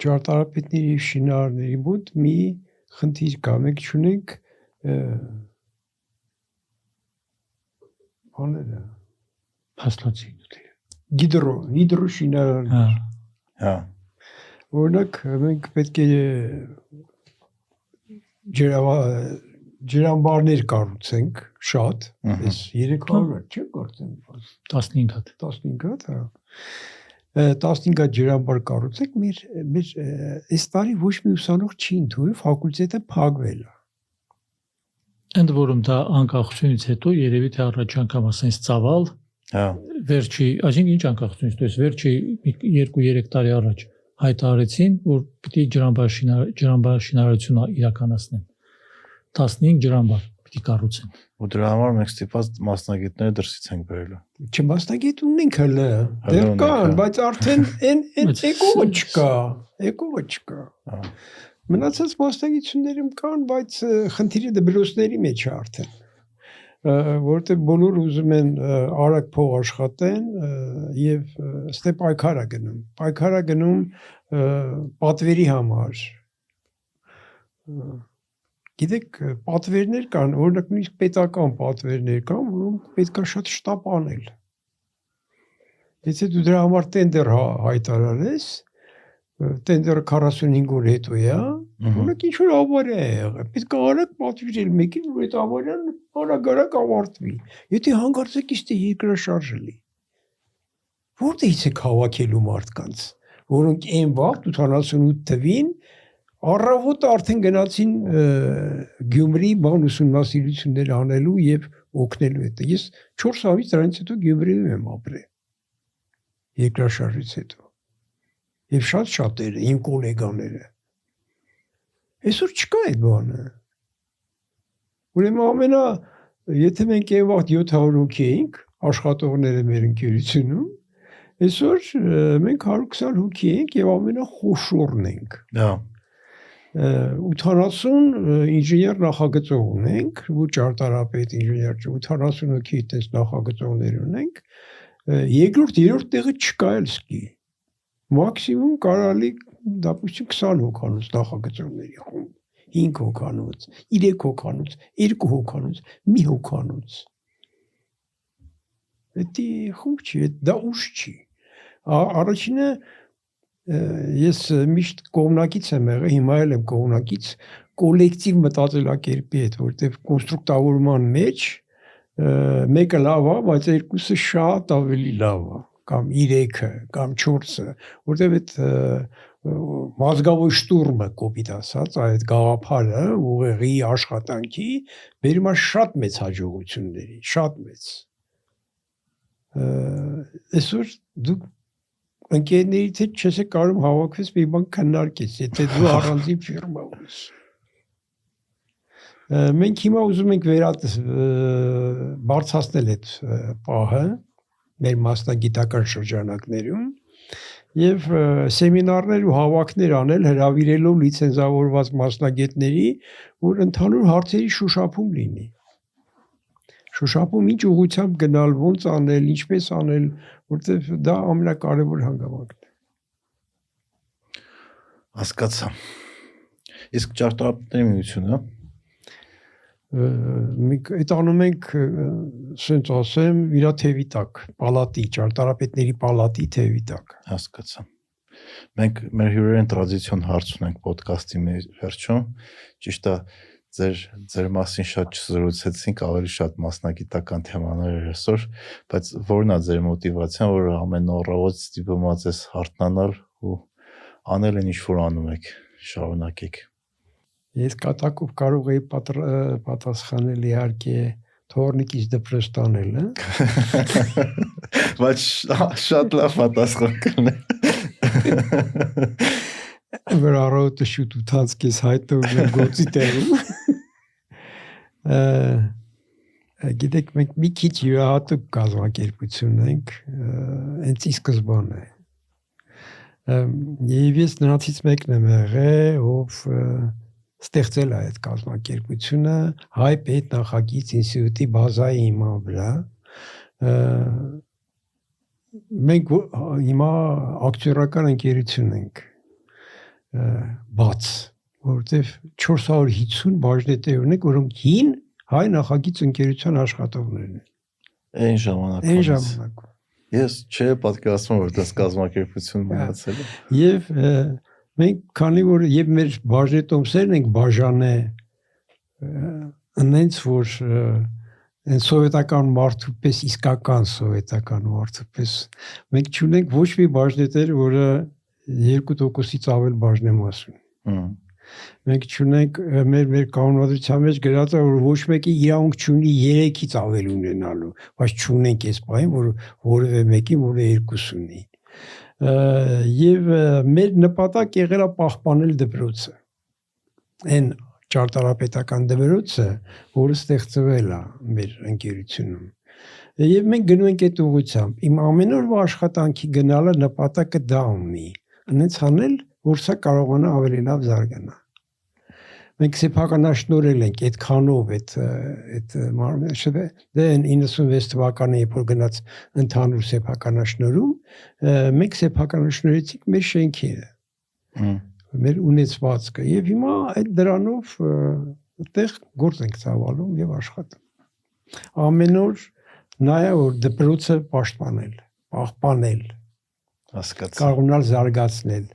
C: ճարտարապետների եւ շինարարների մոտ մի խնդիր կա, մենք չունենք բաները
B: Փաստացի։
C: հիդրո շինարարներ։
A: Հա։
C: Օրինակ մենք պետք է ջրամբարներ կառուցենք շատ, այս 300 չէ գործենք
B: 15 հատ։
C: 15 հատ, հա։ 15 հատ ջրամբար կառուցենք, մեր այս տարի ոչ մի ուսանող չի ընդունել, ֆակուլտետը փակվել է։
B: Ընդ որում դա անկախությունից հետո երևի թե առաջ անգամ ասենց ծավալ,
A: Հա։
B: վերջի, այսինքն ինչ անկախությունից, то есть վերջի 2-3 տարի առաջ հայտարարեցին, որ պիտի ջրամբար շինարարություն իրականացնեն։ 15 ջրամբար պիտի կառուցեն։
A: Ու դրա համար մենք ստիպված մասնագետները դրսից ենք բերելու։
C: Չմասնագետ ունենք հələ, դեռ կան, բայց արդեն այն եկողը չկա, եկողը չկա։
A: Հա։
C: Մնացած մասնագիտություններում կան, բայց խնդիրը դպրոցների մեջ է արդեն։ Որտեղ բոլորը ուզում են արագ փող աշխատեն եւ ստե պայքար է գնում։ Պայքար է գնում պատվերի համար։ Գիտեք, պատվերներ կան, օրինակ նույնիսկ պետական պատվերներ կան, որոնք պետք է շատ շտապ անել։ Եթե դու դրա համար տենդեր հայտարարես, տենդերը 45 օր հետո է, օրինակ ինչ որ ավարիա է եղել, պետք է արագ պատվիրել մեկին, որ այդ ավարիան արագ ավարտվի։ Եթե հանգարցակից դե երկրաշարժ լի։ Որտեղից է հավաքելու մարդկանց, որոնք այն վաղ 88 թվին առավոտ արդեն գնացին Գյումրի բան ուսումնասիրություններ անելու եւ օգնելու հետ։ Ես 4 ամիս դրանից հետո Գյումրիում եմ ապրել։ Երկրաշարժից հետո։ Եվ շատերը, իմ գոլեգաները։ Այսօր չկա այդ բանը։ Ուրեմն եթե մենք այն վաղ 700 հոգի էինք, աշխատողները մեր ընկերությունում, այսօր մենք 120 հոգի ենք եւ ամենախոշորն ենք։
A: Հա։
C: 80 ինժեներ նախագծող ունենք, ու ճարտարապետ ինժեներ 80 հոգի այդպես նախագծողներ ունենք։ Երկրորդ, երրորդ տեղը չկա էլ սկի։ Մաքսիմում կարալի, դեպի 20 հոգանոց նախագծողների խումբ, 5 հոգանոց, 3 հոգանոց, 2 հոգանոց, մի հոգանոց։ Դա խումբ չի, դա ուժ չի։ Առաջինը ես միշտ կողմնակից եմ եղել, հիմա էլ եմ կողմնակից կոլեկտիվ մտածելակերպի հետ, որտեղ կոնստրուկտավորման մեջ մեկը լավ է, բայց երկուսը շատ ավելի լավ է, կամ 3-ը, կամ 4-ը, որտեղ այդ մազգավոր շտուրմը կոպիտ ասած, այդ գաղափարը ուղեղի աշխատանքի բերում է շատ մեծ հաջողությունների, շատ մեծ։ Այսօր դուք ընկերներից հետ չես կարող հավաքվես մի բան քննարկես, եթե դու առանձին ֆիրմա ունես։ Մենք հիմա ուզում ենք բարձրացնել այդ պահը մեր մասնագիտական շրջանակներում եւ սեմինարներ ու հավաքներ անել հրավիրելով լիցենզավորված մասնագետների, որ ընդհանուր հարցերի շոշափում լինի։ Շոշափում ինչ ուղղությամբ գնալ, ոնց անել, ինչպես անել, որտեղ դա ամենակարևոր հանգամանքն է։
A: Հասկացա։ Իսկ ճարտարապետների միությունը
C: մենք այդ անում ենք, ասենք ասեմ, իր թևի տակ, պալատի, ճարտարապետների պալատի թևի տակ։
A: Հասկացա։ Մենք մեր հյուրերեն տրադիցիոն հարց ունենք ոդկասթի վերջում, ճիշտ է, ձեր մասին շատ չզրուցեցինք, ավելի շատ մասնագիտական թեմաներ էր այսօր, բայց ո՞րն է ձեր մոտիվացիան, որ ամեն առավոտ ստիպված ես հարթնանալ ու անել այն ինչ որ անում եք, շարունակեք։
C: Ես կատակով կարող էի պատասխանել իհարկե թորնիկից դպրոց տանել,
A: Բայց շատ լավ պատասխան կլինի։
C: Որ առավոտը շուտ ուտած կես հայտնվում եմ գործի տեղում։ Գիտեք, մենք մի քիչ յուրահատուկ կազմակերպություն ենք, հենց ի սկզբանե։ Եվ ես նրանցից մեկն եմ եղել, ով ստեղծել է այդ կազմակերպությունը հայ պետ նախագիծ ինստիտուտի բազայի հիման վրա։ Մենք հիմա ակտիորական ընկերություն ենք բաց, որովհետև 450 բաժնետեր ունենք, որոնք հին հայ նախագիծ ընկերության աշխատողներն են։
A: Այն ժամանակ։ Ես չէ պատկերացնում որ դա կազմակերպություն մնացել է։
C: Եվ մենք քանի որ եւ մեր բաժնետոմսերն ենք բաժանե այնց որ այն սովետական մարդու պես իսկական սովետական մարդու պես մենք չունենք ոչ մի բաժնետեր, որը 2%-ից ավել բաժնեմաս ունի։ Մենք չունենք մեր կանոնադրության մեջ գրած է որ ոչ մեկի իրավունք չունի 3-ից ավել ունենալու, բայց չունենք այս բանը, որ որևէ մեկի որը 2 ունի։ Եվ մեր նպատակ եղել է պահպանել դպրոցը։ Այն ճարտարապետական դպրոցը, որը ստեղծվել է մեր ընկերությունում։ Եվ մենք գնում ենք այդ ուղղությամբ։ Իմ ամեն օրվա աշխատանքի գնալը նպատակը դա ունի։ Այնց անել, որ սա կարողանա ավելի լավ զարգանա։ Մենք սեփականաշնորհել ենք այդքանով այդ դե 96 թվականին երբ որ գնաց ընդհանուր սեփականաշնորհում, մենք սեփականաշնորհեցինք մեր շենքերը, մեր ունեցվածքը եւ հիմա այդ դրանով այդտեղ գործ ենք ծավալում եւ աշխատում։ Ամեն օր նայա որ դպրոցը պաշտպանել, պահպանել,
A: հասկացա,
C: կարողանալ զարգացնել։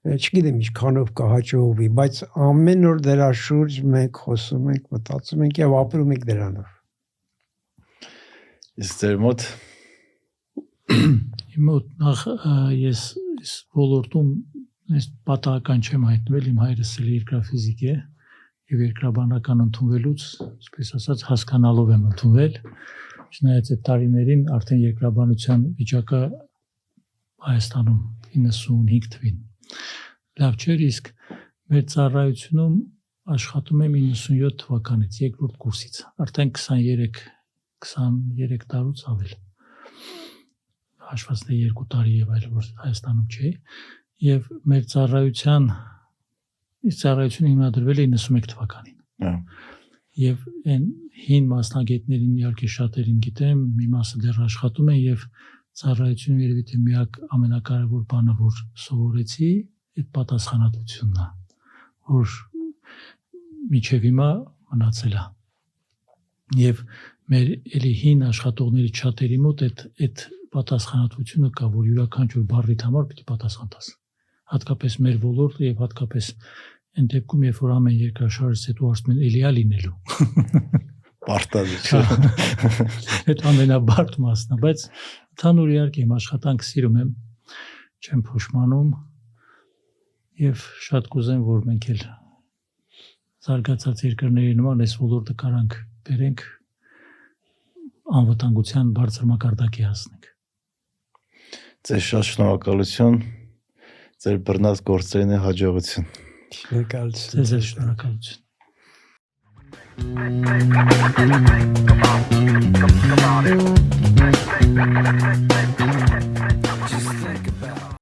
C: Չգիտեմ ինչքանով կհաջողվի, բայց ամեն օր դրա շուրջ մենք խոսում ենք, մտածում ենք եւ ապրում ենք դրանով։
A: Իսկ ձեր մոտ
B: Իմ մոտ նախ ես ոլորտում այս պատահական չեմ հայտնվել, իմ հայրս էլ երկրաֆիզիկ է եւ երկրաբանական ընդունվելուց, այսպես ասած, հասկանալով եմ ընդունվել։ Չնայած այդ տարիներին արդեն երկրաբանության վիճակը Հայաստանում 95 թվին լավ չէր, իսկ մեր ծառայությունում աշխատում եմ 97 թվականից, երկրորդ կուրսից, արդեն 23 տարուց ավել։ Հաշված թե 2 տարի եւ այլ որ Հայաստանում չէի, եւ մեր ծառայությունը հիմնադրվել է 91 թվականին։ Եվ այն հին մասնագետներին իհարկե շատերին գիտեմ, մի մասը դեռ աշխատում են եւ ծառայությունում երևի թե միակ ամենակարևոր բանը որ սովորեցի, այդ պատասխանատվությունն է, որ միջև հիմա մնացել է։ Եվ մեր էլի հին աշխատողների շատերի մոտ այդ պատասխանատվությունը կա, որ յուրաքանչյուր բառիդ համար պիտի պատասխան տաս։ Հատկապես մեր ոլորտը եւ հատկապես այն դեպքում, երբ որ ամեն երկրաշարժից հետո ասում են էլի է լինելու։
A: Պարտադիր։
B: Այդ ամենաբարդ մասն է, բայց ընդհանուր իհարկե իմ աշխատանքը սիրում եմ, չեմ փոշմանում եւ շատ կուզեմ, որ մենք էլ զարգացած երկրների նման այս ոլորտը կարանք բերենք անվտանգության բարձր մակարդակի հասնենք։
A: Ձեզ շատ շնորհակալություն, ձեր բռնած գործերին հաջողություն։
C: Շնորհակալություն։
B: Ձեզ էլ շնորհակալություն։
D: Come on.